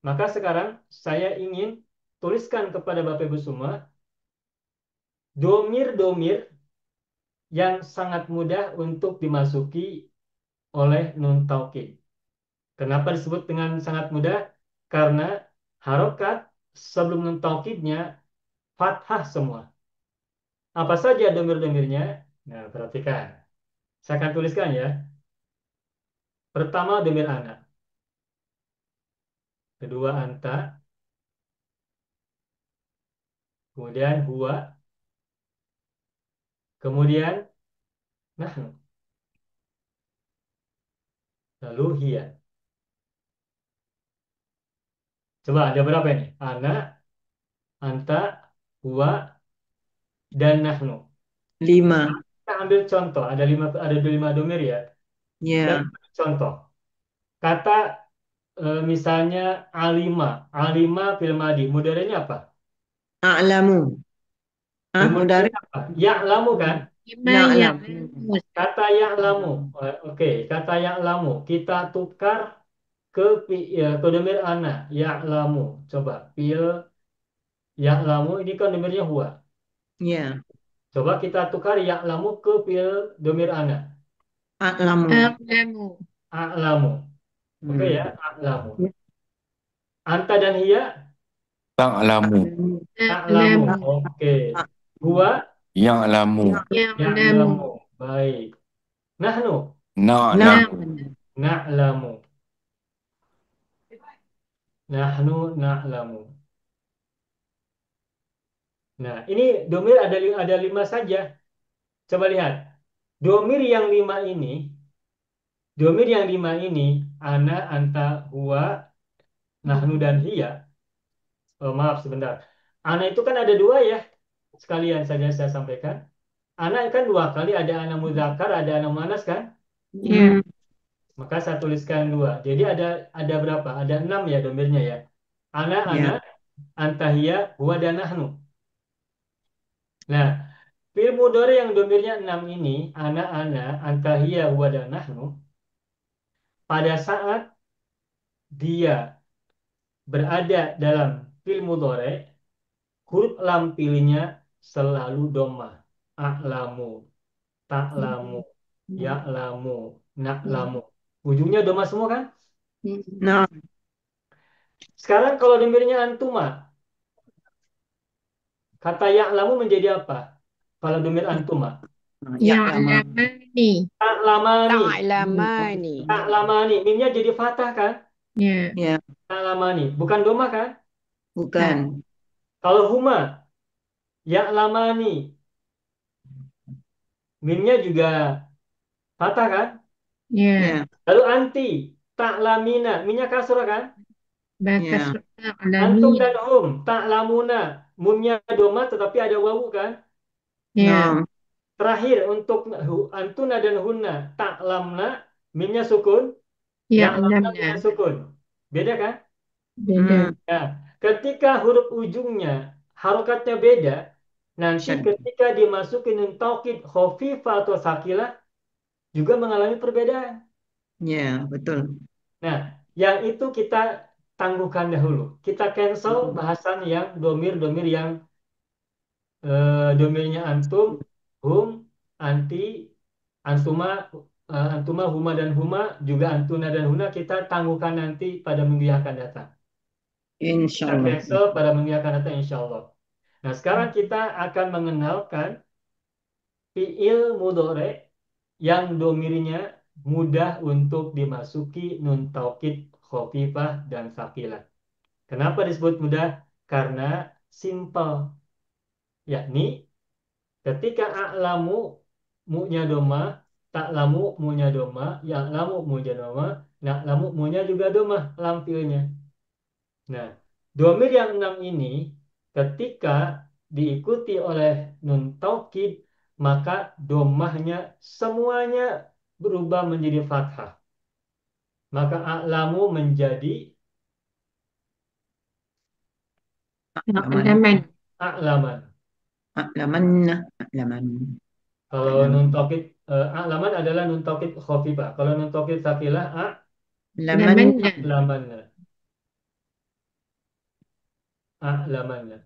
Maka sekarang saya ingin tuliskan kepada Bapak Ibu semua domir-domir yang sangat mudah untuk dimasuki oleh nun taukid. Kenapa disebut dengan sangat mudah? Karena harokat sebelum nun taukidnya fathah semua. Apa saja domir-domirnya? Nah, perhatikan. Saya akan tuliskan ya. Pertama domir anak. Kedua anta. Kemudian huwa. Kemudian nahnu. Lalu hiya. Coba ada berapa ini? Anak, anta, huwa, dan nahnu. 5. Kita ambil contoh. Ada lima domir ya. Kita Ya. ambil contoh. Kata misalnya alima. Alima fil madi. Mudhari'nya apa? A'lamu. Ah, mudari. Kemudian apa? Ya'lamu kan? Bima Na'lam. ya'lamu. Kata ya'lamu. Oke, kata ya'lamu. Kita tukar ke domir ana. Ya'lamu. Coba. Fil ya'lamu. Ini kan domirnya huwa. Ya. Coba kita tukar ya'lamu ke fil domir ana. A'lamu. A'lamu. A'lamu. Oke ya. A'lamu. Ya. Anta dan hiya? Ta'lamu. Ta'lamu. A'lamu. Oke. Huwa? Ya'lamu. Ya'lamu. Ya'lamu. Baik. Nahnu? Na'lamu. Na'lamu. Nahnu na'lamu. Nah, ini domir ada 5 saja. Coba lihat. Domir yang 5 ini, ana, anta, huwa, nahnu, dan hiya. Oh, maaf sebentar. Ana itu kan ada 2 ya. Sekalian saja saya sampaikan. Ana kan 2 kali, ada ana muzakkar, ada ana muannas kan? Ya. Maka saya tuliskan 2. Jadi ada berapa? Ada 6 ya domirnya ya. Ana, Ya. anta, hiya, huwa, dan nahnu. Nah, fi'il mudhari yang domirnya 6 ini, ana, anta, hiya, huwa, dan nahnu, pada saat dia berada dalam fi'il mudhari, huruf lam pilihnya selalu dhamma. A'lamu, ta'lamu, ya'lamu, na'lamu. Ujungnya dhamma semua kan? Nah. Sekarang kalau domirnya antuma, kata ya'lamu menjadi apa? Kalau domir antuma. Ya'lamani. Ta'lamani. Ta'lamani. Ta'lamani. Mimnya jadi fathah kan? Ya. Ya. Ta'lamani. Bukan doma kan? Bukan. Kalau huma, ya'lamani. Mimnya juga fathah kan? Ya. Ya. Lalu anti, ta'lamina. Mimnya kasrah kan? Bakas Antum ta'lamin. dan hum, ta'lamuna. Mumnya doma tetapi ada wawu kan? Ya. Nah. Terakhir untuk antuna dan hunna, ta'lamna. Mimnya sukun. Ya'lamna mimnya Ya'lamna. sukun. Beda kan? Beda. Nah, ketika huruf ujungnya harokatnya beda, nanti ketika dimasukin nun taukid khafifah atau sakilah juga mengalami perbedaan. Ya, betul. Nah, yang itu kita tangguhkan dahulu. Kita cancel bahasan yang domir-domir yang domirnya antum, hum, anti, antuma, antuma, huma dan huma, juga antuna dan huna kita tangguhkan nanti pada minggu yang akan datang. Insya Kita Allah. cancel pada minggu yang akan datang insya Allah. Nah, sekarang kita akan mengenalkan fi'il mudhari yang domirnya mudah untuk dimasuki nun taukid khafifah dan sakilah. Kenapa disebut mudah? Karena simple. Yakni ketika a'lamu mu'nya doma, ta'lamu mu'nya doma, ya'lamu mu'nya doma, na'lamu mu'nya juga doma, lam fi'ilnya. Nah, domir yang 6 ini ketika diikuti oleh nun taukid maka domahnya semuanya berubah menjadi fathah. Maka a'lamu menjadi A'laman. a'laman. A'lamanna. A'laman. Kalau nun taukid a'laman adalah nun taukid khafifah. Kalau nun taukid tsaqilah Lamanna. a'lamanna. A'lamanna.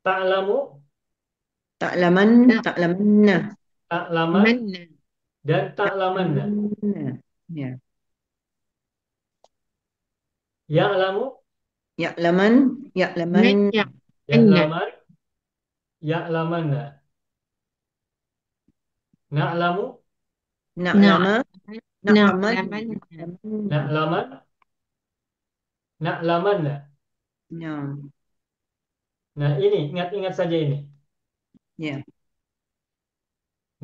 Ta'lamu, Ta'laman. Ta'lamanna. ta'laman, Manna. dan ta'lamanna. Ta'lamanna. Ya. Ya'lamu, Ya'laman. Ya'laman. Manna. ya'laman, ya'lamanna. Na'lamu, Na'lama. Na'laman. Na'laman. na'laman, na'lamanna. Ya. Nah, ini ingat-ingat saja ini. Ya.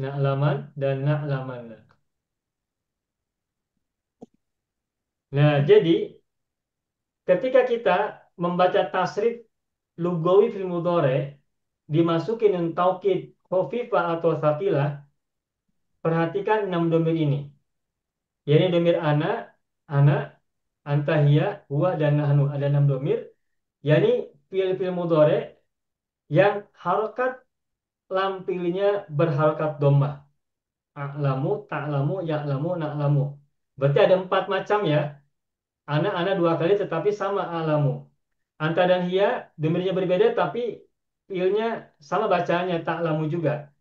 Na'laman dan na'lamanna. Nah, jadi ketika kita membaca tasrif lugawi fil mudhari dimasukin nun taukid khafifah atau tsaqilah, perhatikan 6 domir ini. Yaitu domir ana, anta, hiya, huwa, dan nahnu. Ada 6 domir. Yani fiil mudhari yang harokat lampilnya berharokat dhammah. A'lamu, ta'lamu, ya'lamu, na'lamu. Berarti ada 4 macam ya. Ana 2 kali tetapi sama a'lamu. Anta dan hiya domirnya berbeda tapi fiilnya sama bacaannya ta'lamu juga.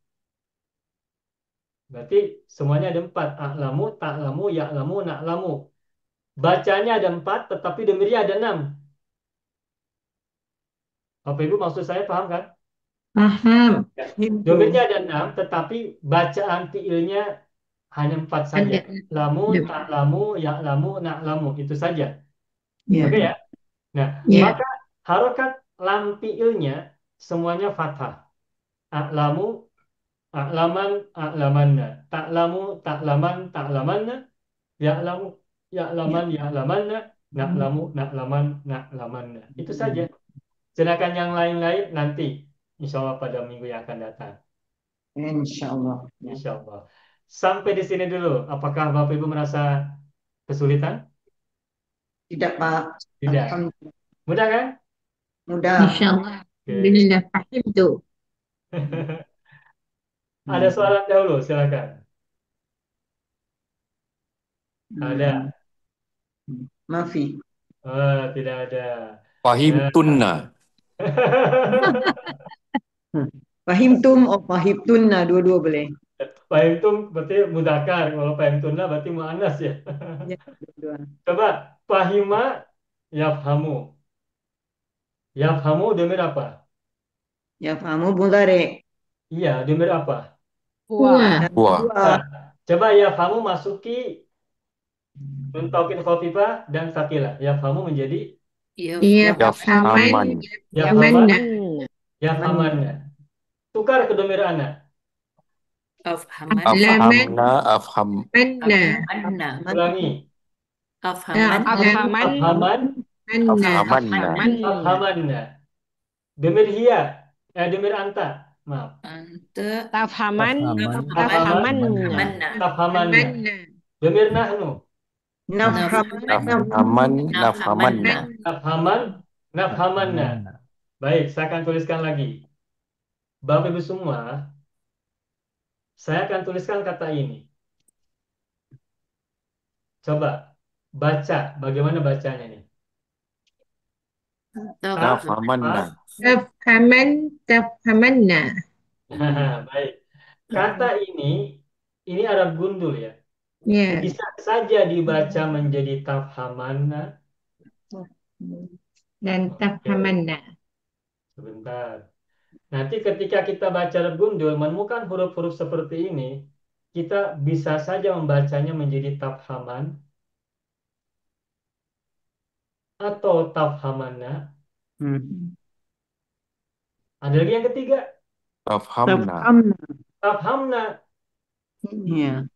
Berarti semuanya ada 4. A'lamu, ta'lamu, ya'lamu, na'lamu. Bacanya ada 4 tetapi domirnya ada 6. Bapak Ibu maksud saya paham kan? Paham. Ya. Domirnya ada 6 tetapi bacaan fiilnya hanya 4 saja. Lamu, ta'lamu, ya'lamu, na'lamu. Itu saja. Ya. Oke ya? Nah, Ya. maka harokat lam fiilnya semuanya fathah. A'lamu, a'laman, a'lamanna. Ta'lamu, ta'laman, ta'lamanna. Ya'lamu, ya'laman, ya'lamanna. Na'lamu, na'laman, na'lamanna. Itu saja. Sedangkan yang lain-lain nanti. Insya Allah pada minggu yang akan datang. Insyaallah. Insya Allah. Sampai di sini dulu. Apakah Bapak Ibu merasa kesulitan? Tidak, Pak. Tidak. Alhamdulillah. Mudah kan? Mudah. Insyaallah. Oke. Alhamdulillah fahim tu. Ada soalan dahulu, silakan. Ada. Mafi. Tidak ada. Fahimtunna. Fahimtum oh fahimtunna dua-dua boleh. Fahimtum berarti mudakar. Kalau fahimtunna berarti mu'annas ya. Ya, dua-dua. Coba fahima yafhamu. Yafhamu domir apa? Ya fahamu mudhari. Iya, domir apa? Huwa. Huwa. Nah, coba yafhamu masuki nun taukid khafifah dan tsaqilah. Yafhamu menjadi Iya, Yafhaman. Yamanna. yafhamanna. Tukar ke domir ana. Afhaman. Afhamna. Afham. Manna. Manna. Ulangi. Afhaman. Afhaman. Afhaman, Manna. Afhamanna. afhamanna. Domir hiya, domir anta. Maaf. Anta. Tafhaman. Tafhaman. Manna. Afhamanna. Manna. Domir nahnu. Nafhaman. Nafhaman. Nafhamanna. Nafhaman, nafhamanna. Baik, saya akan tuliskan lagi. Bapak Ibu semua, saya akan tuliskan kata ini. Coba baca, bagaimana bacanya nih? Nafhamanna. Tafhamanna. Baik. Kata ini Arab gundul ya. Ya. Bisa saja dibaca menjadi tafhamanna. Dan tafhamanna. Sebentar. Nanti ketika kita baca Arab gundul menemukan huruf-huruf seperti ini, kita bisa saja membacanya menjadi tafhaman atau tafhamanna. Ada lagi yang ketiga, Afhamna. tafhamna. Ya.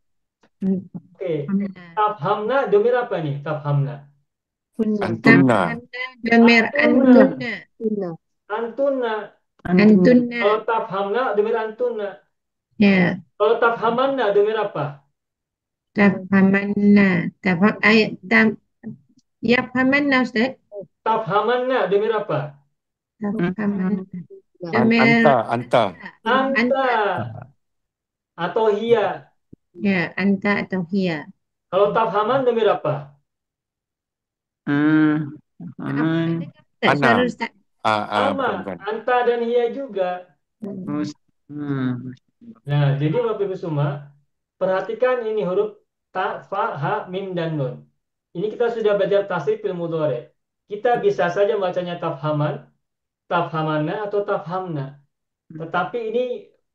Oke. Tafhamna domir apa nih? Tafhamna. Antunna. Domir antunna. Antunna. Antunna. Kalau tafhamna domir antunna. Ya. Kalau tafhamanna domir apa? Tafhamanna. Yafhamanna Ustaz. Tafhamanna domir apa? Tafhaman. Ya. Domir Anta. Anta anta. atau hiya. Ya, anta atau hiya. Kalau tafhaman domir apa? Maaf, tak dengar tak Ana. suara Ustaz? Sama, Bukan. anta dan hiya juga. Nah, jadi Bapak Ibu semua, perhatikan ini huruf ta, fa, ha, mim, dan nun. Ini kita sudah belajar tasrif fil mudhari. Kita bisa saja bacanya tafhaman, tafhamana, atau tafhamna. Tetapi ini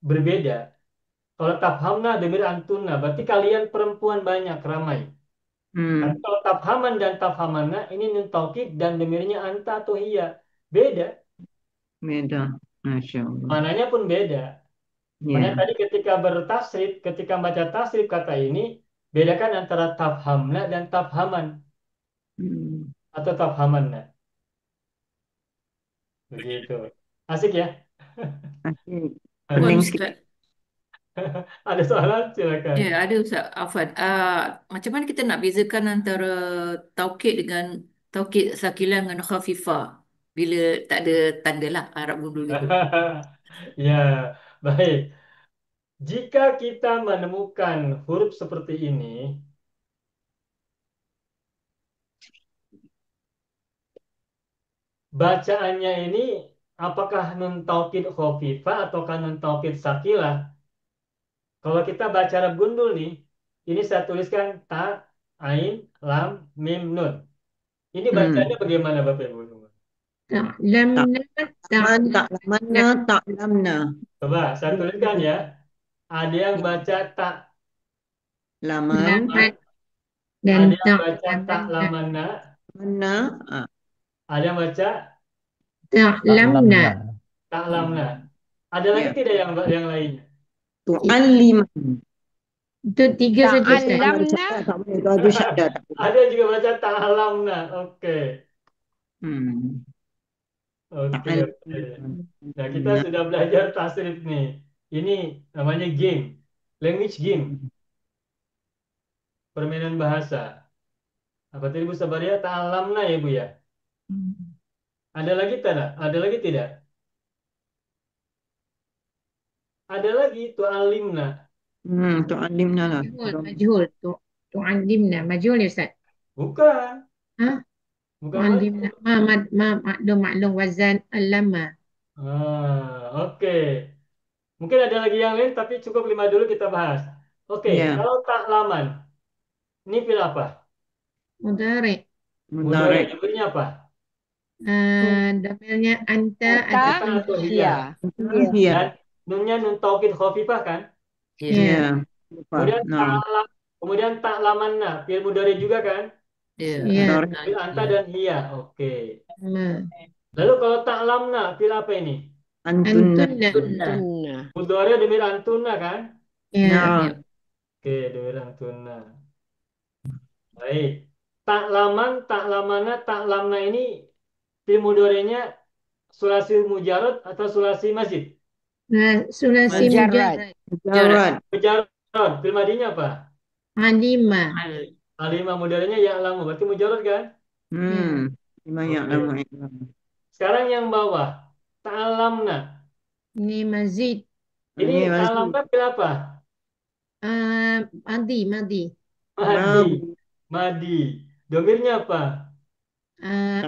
berbeda. Kalau tafhamna demir antuna, berarti kalian perempuan banyak, ramai. Tapi kalau tafhaman dan tafhamana, ini nun taukid dan demirnya anta atau hiya. Beda, Beda. Masya Allah. mananya pun beda. Makanya Ya. tadi ketika bertasrif, ketika baca tasrif kata ini, bedakan antara tafhamna dan tafhaman atau tafhamanna. Begitu. Asik ya? Asik. Puan Pening Ustaz. Ada soalan? Silakan. Ya, ada Ustaz. Afan. Macam mana kita nak bezakan antara taukid dengan taukid sakilah dengan khafifah bila tak ada tanda lah Arab gundul itu. Ya, baik. Jika kita menemukan huruf seperti ini, bacaannya ini apakah nun taukid khafifah ataukah nun taukid sakilah? Kalau kita baca Arab gundul nih, ini saya tuliskan ta, ain, lam, mim, nun. Ini bacanya bagaimana Bapak Ibu semua? Ta'lamna, Ta'lamanna, ta'lamna. Coba saya tuliskan ya. Ada yang baca tak, Laman, laman, dan ada yang baca tak ta'lamanna. lamana, mana, ada yang baca Ta'lamna. tak lamna. Ada lagi Ya. tidak yang lainnya? tu'alliman. Itu tiga saja Ustaz. Ta'allamna. Tak boleh, itu syadda tak boleh. Ada yang juga baca tak lamna. Oke. Hmm. Oke, oke. Nah, kita Ta'alliman. sudah belajar tasrif nih. Ini namanya game. Language game. Permainan bahasa. Apa tadi Bu Sabaria? Ta'alamna ya Bu ya? Ada lagi tidak? Ada lagi tidak? Ada lagi tu'alimna. Tu'allimna lah. Majhul. Tu'allimna. Majhul ya Ustaz? Bukan. Hah? Bukan Tu'allimna. Maklum wazan alama. Oke. Mungkin ada lagi yang lain, tapi cukup 5 dulu kita bahas. Oke, Ya. kalau ta'laman. Ini fil apa? Mudhari. Mudhari. Mudarik. Demirnya apa? Damirnya anta Anta, ataupun atau hiya. Iya. Dan nunnya nun taukid khafifah kan? Ya. Iya. Kemudian Nah. ta'lam, kemudian ta'lamanna, fi'il mudhari juga kan? Ya. Ya. Mudarik. Fi'il anta dan hiya. Oke. Ma. Lalu kalau ta'lamna, fi'il apa ini? Antunna. Antunna. Tunna. Mudhari demir antuna kan? Ya. Nah. Oke, demir antuna. Baik. Ta'laman, ta'lamana, ta'lamna ini fi'il mudhari'nya sulasi mujarad atau sulasi mazid? Nah, sulasi Mujarrad. mujarrad. Mujarrad. Mujarad. Fi'il madinya apa? Alima. Alimah mudhari'nya ya'lamu. Berarti mujarad kan? Lima Oke. ya'lamu. Sekarang yang bawah. Ta'lamna. Ini mazid. Ini Ini masih. ta'lamna fi'il apa? Madi. Madi. Madi. Madi. Domirnya apa?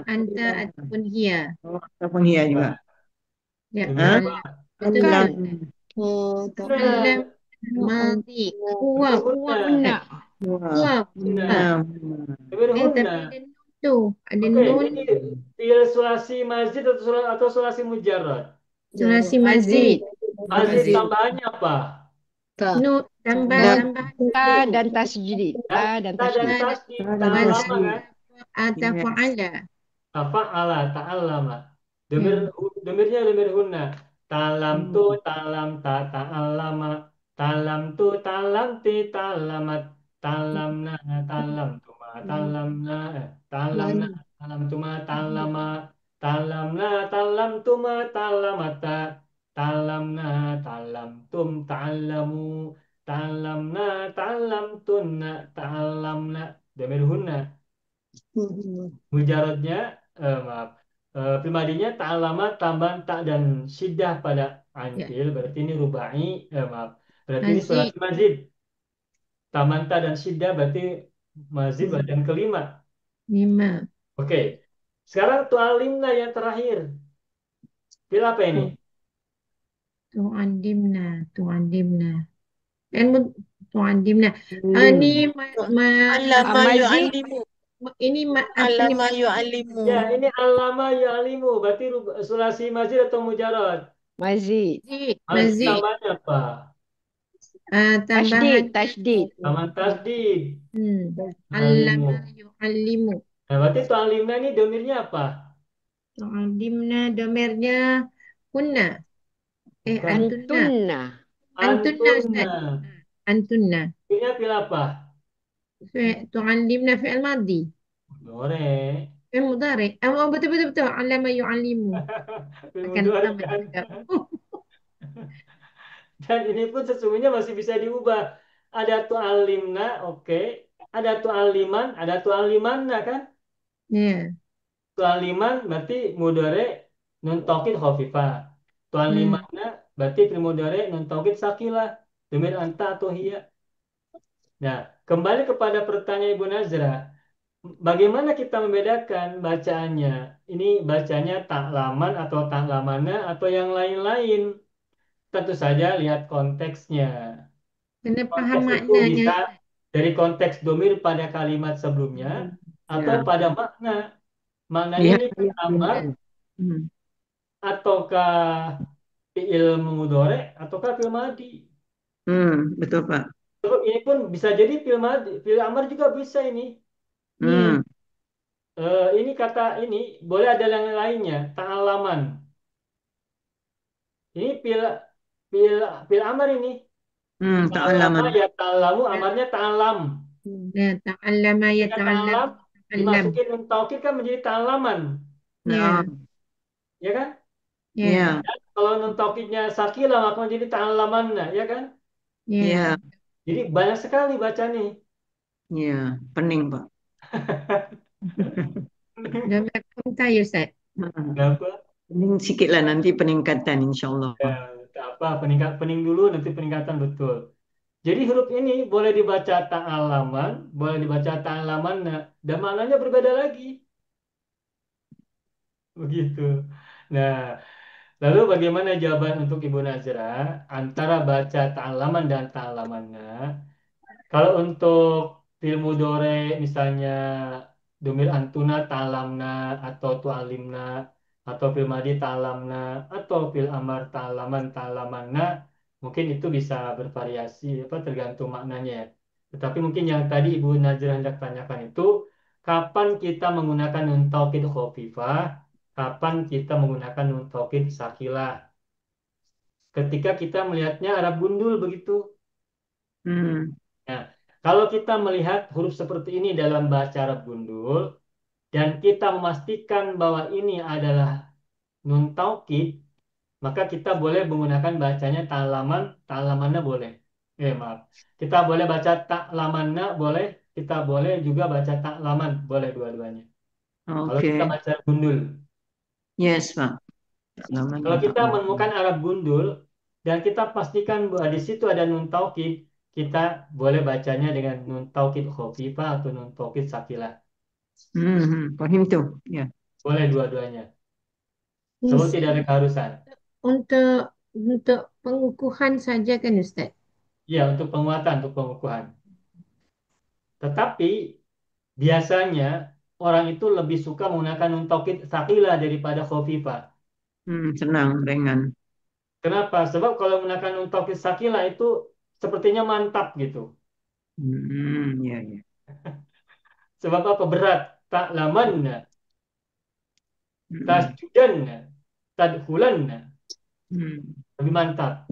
Anta ataupun hiya. Ataupun hiya juga. Ya. Domir Hah? apa? Betul. Lam. Alam madi. Huwa. Huwa hunna. Huwa. Hunna. Domir Tapi hunna. ada nun tu. Ada Oke, nun. ini fi'il sulasi mazid atau sulasi mujarrad? Sulasi Mazid. mazid. Mazid tambahannya apa? Nun tambah Ta dan tasjid. Ta dan Ta dan tasjid. tasdid. Ta dan Ta'lama tasdid. kan? Atafa'ala. Tafa'ala, ta'allama. Domirnya domir hunna. Ta'lam tu, ta'lam ta, ta'allama. Ta'lam tu, ta'lam ti, ta'allamat. Ta'lamna, ta'lam tuma, ta'lamna. Ta'lamna, ta'lam tuma, ta'allama. Ta'lamna, ta'lam tuma, ta'allamata. Ta'lamna, ta'lam tum, ta'allamu. Ta'lamna, ta'lam tunna, ta'allamna. Domir hunna. Mujaradnya, maaf. Fil madinya ta'allama tambahan tak dan syiddah pada Ya. anfil, berarti ini rubai, maaf. Berarti ini Mazid. sulasi mazid. Tambahan tak dan syiddah berarti mazid dan kelima. 5. Oke. Sekarang tu'alimna yang terakhir. Fil apa ini? Tu'adimna. Tu'adimna. Kan tu'adimna. Ni Allama Mazid yu'allimu. ini artinya Allama yu'allimu. Ya, ini alama ya'limu. Berarti sulasi mazid atau mujarad? mazid. mazid. Harus Mazid. tambahnya apa? Tambahan Tasydid. Tambahan tasdid. Allama Yu'allimu. yu'allimu. Nah, berarti tu'alimna ini domirnya apa? Tu'adimna domirnya kunna. Bukan. Antunna. Antunna. Antunna Ustaz. Antunna. Antunna. Pilnya pil apa? Tu'allimna fi'il madhi. Dore. Fi'il mudhari. Oh, betul. Allama yu'allimu. Fil Akan mudhari sama kan. juga. Dan ini pun sesungguhnya masih bisa diubah. Ada tu'alimna, oke. Ada tu'aliman, ada tu'alimanna kan? Ya. Tu'aliman berarti mudhari nun taukid khafifah. Tu'alimanna berarti fil mudhari nun taukid sakilah. Domir anta atau hiya. Nah, kembali kepada pertanyaan Ibu Nazra. Bagaimana kita membedakan bacaannya? Ini bacanya taklaman atau taklamana atau yang lain-lain? Tentu saja lihat konteksnya. Kena Konteks paham itu maknanya. bisa dari konteks domir pada kalimat sebelumnya atau Ya. pada makna. Maknanya Iya. ini kan amar ataukah fi'il mudhari ataukah fi'il madi. Betul Pak. Ini pun bisa jadi fi'il madi, fi'il amar juga bisa ini. Ini kata ini boleh ada yang lainnya, ta'alaman. Ini fi'il amar ini. Ta'alama Ta'alaman. ya ta'alamu, amarnya ta'alam. Ya, ta'allama ya Ketika ta'allam. ta'alam dimasukin nun taukid kan menjadi ta'alaman, Ya. ya kan? Ya. Dan kalau nun taukidnya sakila maka menjadi ta'alamanna, ya kan? Ya. Jadi banyak sekali baca nih. Iya, pening Pak. Dah makan tayo, Ustaz. Kenapa? Pening sikit lah nanti peningkatan insya Allah. Tak apa, pening dulu nanti peningkatan betul. Jadi huruf ini boleh dibaca ta'alaman, boleh dibaca ta'alamanna, dan maknanya berbeda lagi. Begitu. Nah, lalu bagaimana jawaban untuk Ibu Nazra antara baca ta'alaman dan ta'alamanna? Kalau untuk fil mudhari misalnya domir antuna ta'lamna atau tu'alimna atau fil madi ta'lamna atau fil amar ta'laman ta'lamanna mungkin itu bisa bervariasi apa tergantung maknanya ya. Tetapi mungkin yang tadi Ibu Najra hendak tanyakan itu kapan kita menggunakan nun taukid khafifah, kapan kita menggunakan nun taukid sakilah. Ketika kita melihatnya Arab gundul begitu. Nah, kalau kita melihat huruf seperti ini dalam bahasa Arab gundul dan kita memastikan bahwa ini adalah nun taukid, maka kita boleh menggunakan bacanya ta'laman, ta'lamanna boleh. Maaf. Kita boleh baca ta'lamanna boleh, kita boleh juga baca ta'laman, boleh dua-duanya. Kalau kita baca gundul. Yes, Pak. Ta'laman Kalau dan kita ta'laman. menemukan Arab gundul dan kita pastikan bahwa di situ ada nun taukid, kita boleh bacanya dengan nun taukid khafifah atau nun taukid sakilah. Paham tuh. Ya. Boleh dua-duanya. Sebab tidak ada keharusan. Untuk pengukuhan saja kan Ustaz? Ya, untuk penguatan, untuk pengukuhan. Tetapi biasanya orang itu lebih suka menggunakan nun taukid sakilah daripada khafifah. Senang, ringan. Kenapa? Sebab kalau menggunakan nun taukid sakilah itu sepertinya mantap gitu. Ya. Sebab apa? Berat. Ta'lamanna, tasjudanna, tadkhulanna. Lebih mantap.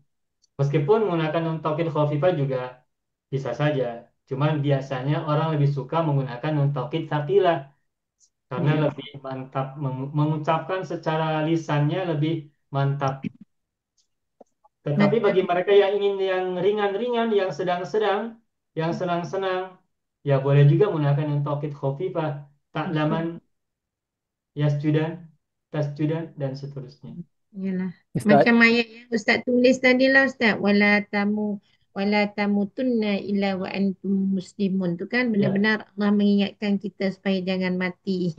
Meskipun menggunakan nun taukid khafifah juga bisa saja. Cuman biasanya orang lebih suka menggunakan nun taukid sakilah karena lebih mantap mengucapkan secara lisannya lebih mantap. Tetapi bagi mereka yang ingin yang ringan-ringan, yang sedang-sedang, yang senang-senang, ya boleh juga menggunakan nun taukid khafifah. Ta'laman yasjudan. tasjudan, dan seterusnya. Yalah. Ustaz, Macam ayat yang Ustaz tulis tadi lah Ustaz. Wala tamutunna illa wa antum muslimun tu kan Ya, benar-benar Allah mengingatkan kita supaya jangan mati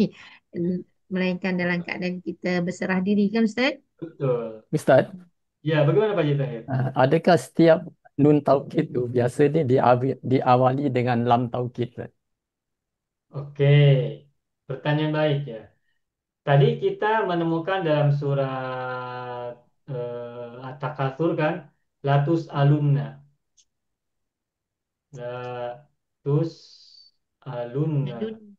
melainkan dalam keadaan kita berserah diri kan Ustaz? betul. Ustaz, Ya, bagaimana Pak Haji Tahir? adakah setiap nun taukid tu biasanya diawali dengan lam taukid, Ustaz? Oke, pertanyaan baik ya. Tadi kita menemukan dalam surat At-Takatsur kan, latus alumna, latus alumna, Alun.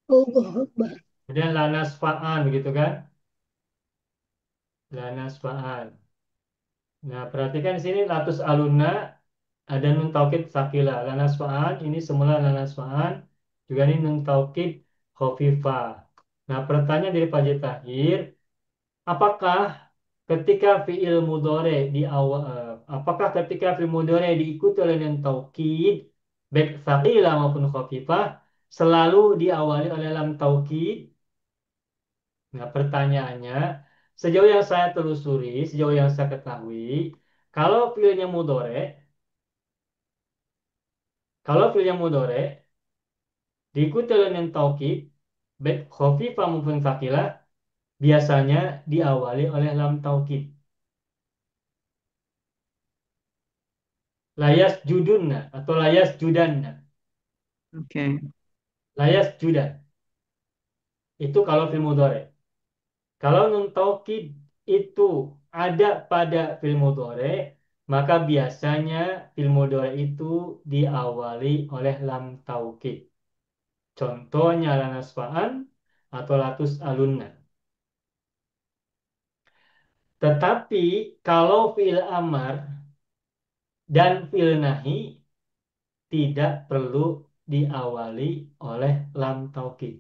Allahu Akbar. kemudian lanas fa'an begitu kan, lanas fa'an. Nah, perhatikan di sini latus alumna ada nun taukid sakila, lanas fa'an ini semula lanas fa'an, juga ini nun taukid khafifah. Nah, pertanyaan dari Pak Haji Tahir, apakah ketika fiil mudhari di awal apakah ketika fiil mudhari diikuti oleh nun taukid baik tsaqila maupun khafifah selalu diawali oleh lam taukid? Nah, pertanyaannya sejauh yang saya telusuri, sejauh yang saya ketahui, kalau fiilnya mudhari, kalau fiilnya mudhari diikuti oleh nun taukid baik khafifah maupun tsaqila biasanya diawali oleh lam taukid. Layas judunna atau layas judanna. Oke. Layas judan. Itu kalau fil mudhari. Kalau nun taukid itu ada pada fil mudhari, maka biasanya fil mudhari itu diawali oleh lam taukid. Contohnya lanasfa'an atau latus alunna. Tetapi kalau fi'il amar dan fi'il nahi tidak perlu diawali oleh lam taukid.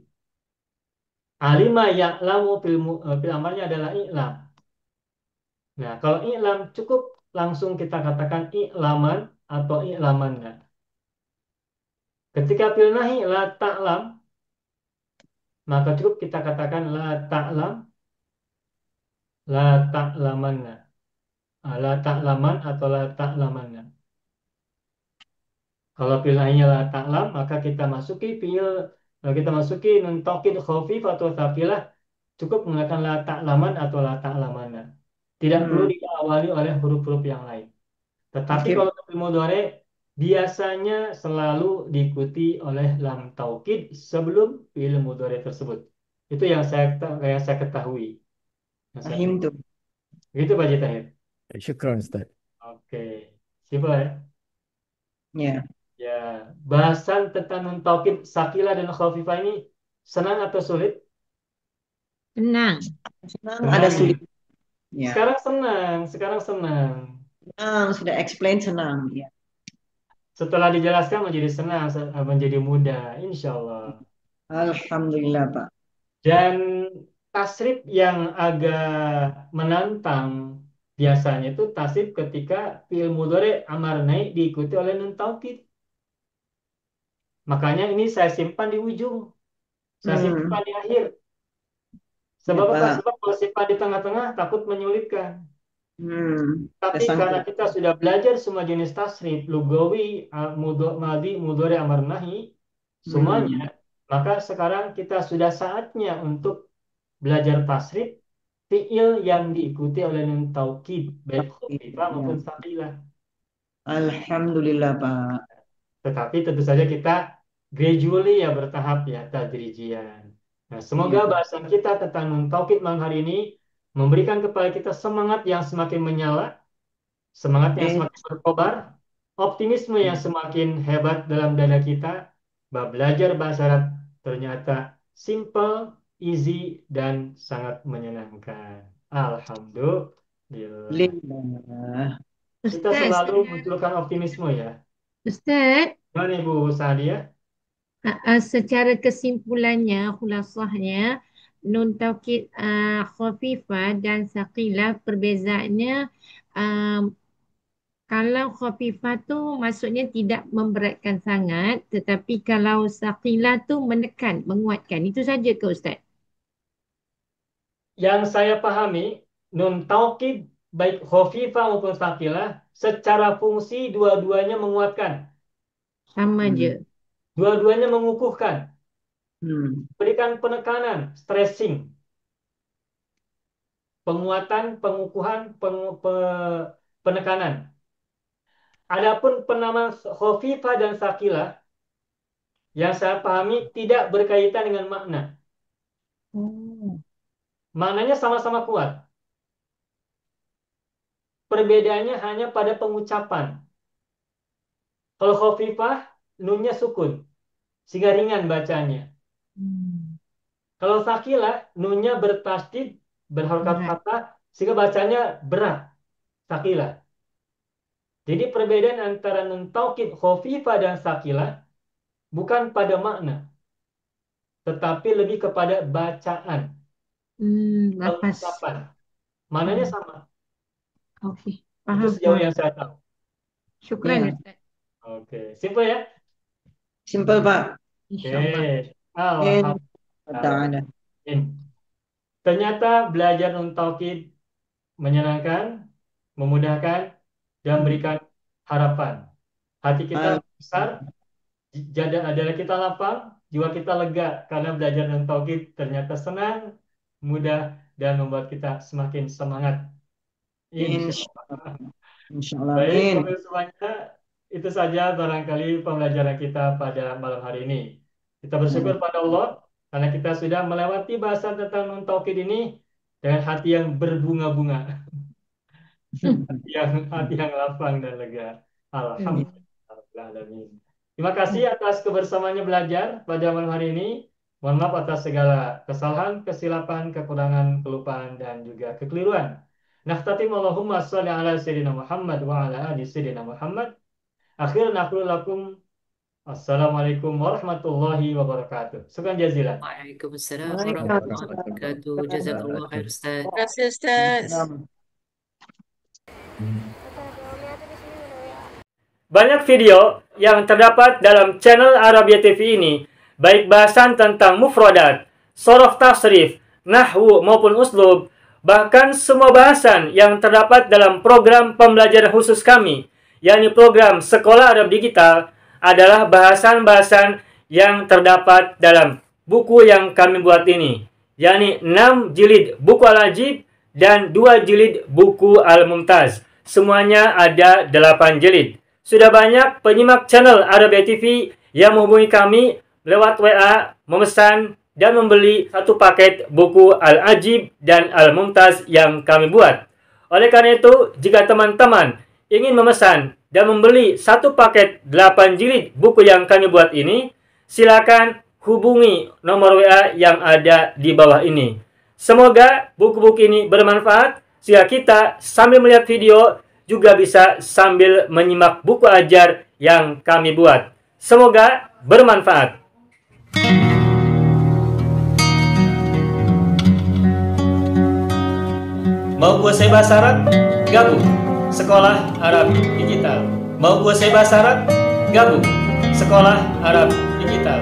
Alima ya'lamu fil amarnya adalah i'lam. Nah, kalau i'lam cukup langsung kita katakan i'laman atau i'lamanna. Ketika fil nahi la ta'lam, maka cukup kita katakan la ta'lam, la ta'lamanna. La ta'laman atau la ta'lamanna. Kalau fil nahinya la ta'lam, maka kita masuki nun taukid khafif atau tsaqilah, cukup menggunakan la ta'laman atau la ta'lamanna. Tidak perlu diawali oleh huruf-huruf yang lain. Tetapi Oke. kalau fi'il mudhari biasanya selalu diikuti oleh lam taukid sebelum fi'il mudhari tersebut. Itu yang saya ketahui. Fahim tuh. Begitu Pak Haji Tahir. Syukran, Ustaz. Oke. Simpel ya. Ya. Ya, bahasan tentang nun taukid sakila dan khafifah ini senang atau sulit? Tenang. Senang Senang ada ya. sulit. Ya. Sekarang senang. Senang, sudah explain senang. Ya. Setelah dijelaskan menjadi senang, menjadi mudah, insya Allah. Alhamdulillah, Pak. Dan tasrif yang agak menantang biasanya itu tasrif ketika fi'il mudhari amar naik diikuti oleh nun taukid. Makanya ini saya simpan di ujung, saya simpan di akhir. Sebab Ya, apa? Pak. Sebab kalau simpan di tengah-tengah takut menyulitkan. Tapi Tersangkut. karena kita sudah belajar semua jenis tasrif, lugawi, madi, mudhari, amar nahi, semuanya, maka sekarang kita sudah saatnya untuk belajar tasrif fiil yang diikuti oleh nun taukid baik khafifah maupun tsaqilah. Alhamdulillah, Pak. Tetapi tentu saja kita gradually ya, bertahap ya, tadrijian. Nah, semoga Iya. bahasan kita tentang nun taukid malam hari ini memberikan kepada kita semangat yang semakin menyala, semangat yang semakin berkobar, optimisme yang semakin hebat dalam dada kita, bahwa belajar bahasa Arab ternyata simple, easy, dan sangat menyenangkan. Alhamdulillah. Lillah. Kita Ustaz, selalu munculkan optimisme ya. Ustaz, Gimana Ibu Sadia? secara kesimpulannya, khulasahnya, nun taukid khafifah dan saqilah perbezaannya kalau khafifah tu maksudnya tidak memberatkan sangat, tetapi kalau saqilah tu menekan, menguatkan. Itu saja ke Ustaz? yang saya pahami, nun taukid baik khafifah maupun tsaqilah secara fungsi dua-duanya menguatkan. Sama je. Dua-duanya mengukuhkan, berikan penekanan, stressing, penguatan, pengukuhan, penekanan. Adapun penamaan khafifah dan tsaqilah yang saya pahami tidak berkaitan dengan makna. Maknanya sama-sama kuat. Perbedaannya hanya pada pengucapan. Kalau khafifah, nunnya sukun, sehingga ringan bacanya. Kalau tsaqilah, nunnya bertasdid, berharokat fathah, sehingga bacanya berat. Tsaqilah. Jadi perbedaan antara nun taukid khafifah dan tsaqilah bukan pada makna, tetapi lebih kepada bacaan. Lapas. Pengucapan. Maknanya sama. Oke, Itu paham. sejauh yang saya tahu. Syukran, Ya. Ustaz. Oke, simple ya? Simple, Pak. Oke, Ta'ala. alhamdulillah. Ternyata belajar nun taukid menyenangkan, memudahkan, dan memberikan harapan. Hati kita besar, dada kita lapang, jiwa kita lega karena belajar nun taukid ternyata senang, mudah, dan membuat kita semakin semangat. Insyaallah. Insyaallah. Baik, Amin. Bapak semuanya, itu saja barangkali pembelajaran kita pada malam hari ini. Kita bersyukur pada Allah karena kita sudah melewati bahasan tentang nun taukid ini dengan hati yang berbunga-bunga, hati yang lapang dan lega. Alhamdulillah. Terima kasih atas kebersamaannya belajar pada malam hari ini. Mohon maaf atas segala kesalahan, kesilapan, kekurangan, kelupaan, dan juga kekeliruan. Naftatim Allahumma sholli ala sayyidina Muhammad wa ala ali sayyidina Muhammad. Akhiran aqulu lakum assalamualaikum warahmatullahi wabarakatuh. Syukran jazilan. Waalaikumsalam warahmatullahi wabarakatuh. Jazakallah khair, Ustaz. Terima kasih, Ustaz. Banyak video yang terdapat dalam channel Arabia TV ini, baik bahasan tentang mufradat, shoroh tasrif, nahwu maupun uslub, bahkan semua bahasan yang terdapat dalam program pembelajaran khusus kami, yakni program Sekolah Arab Digital, adalah bahasan-bahasan yang terdapat dalam buku yang kami buat ini, yakni 6 jilid buku Al-Ajib dan 2 jilid buku Al-Mumtaz. Semuanya ada 8 jilid. Sudah banyak penyimak channel Arabia TV yang menghubungi kami lewat WA, memesan dan membeli satu paket buku Al-Ajib dan Al-Mumtaz yang kami buat. Oleh karena itu, jika teman-teman ingin memesan dan membeli satu paket 8 jilid buku yang kami buat ini, silakan hubungi nomor WA yang ada di bawah ini. Semoga buku-buku ini bermanfaat sehingga kita sambil melihat video juga bisa sambil menyimak buku ajar yang kami buat. Semoga bermanfaat. Mau kuasai bahasa Arab? Gabung Sekolah Arab Digital. Mau kuasai bahasa Arab? Gabung Sekolah Arab Digital.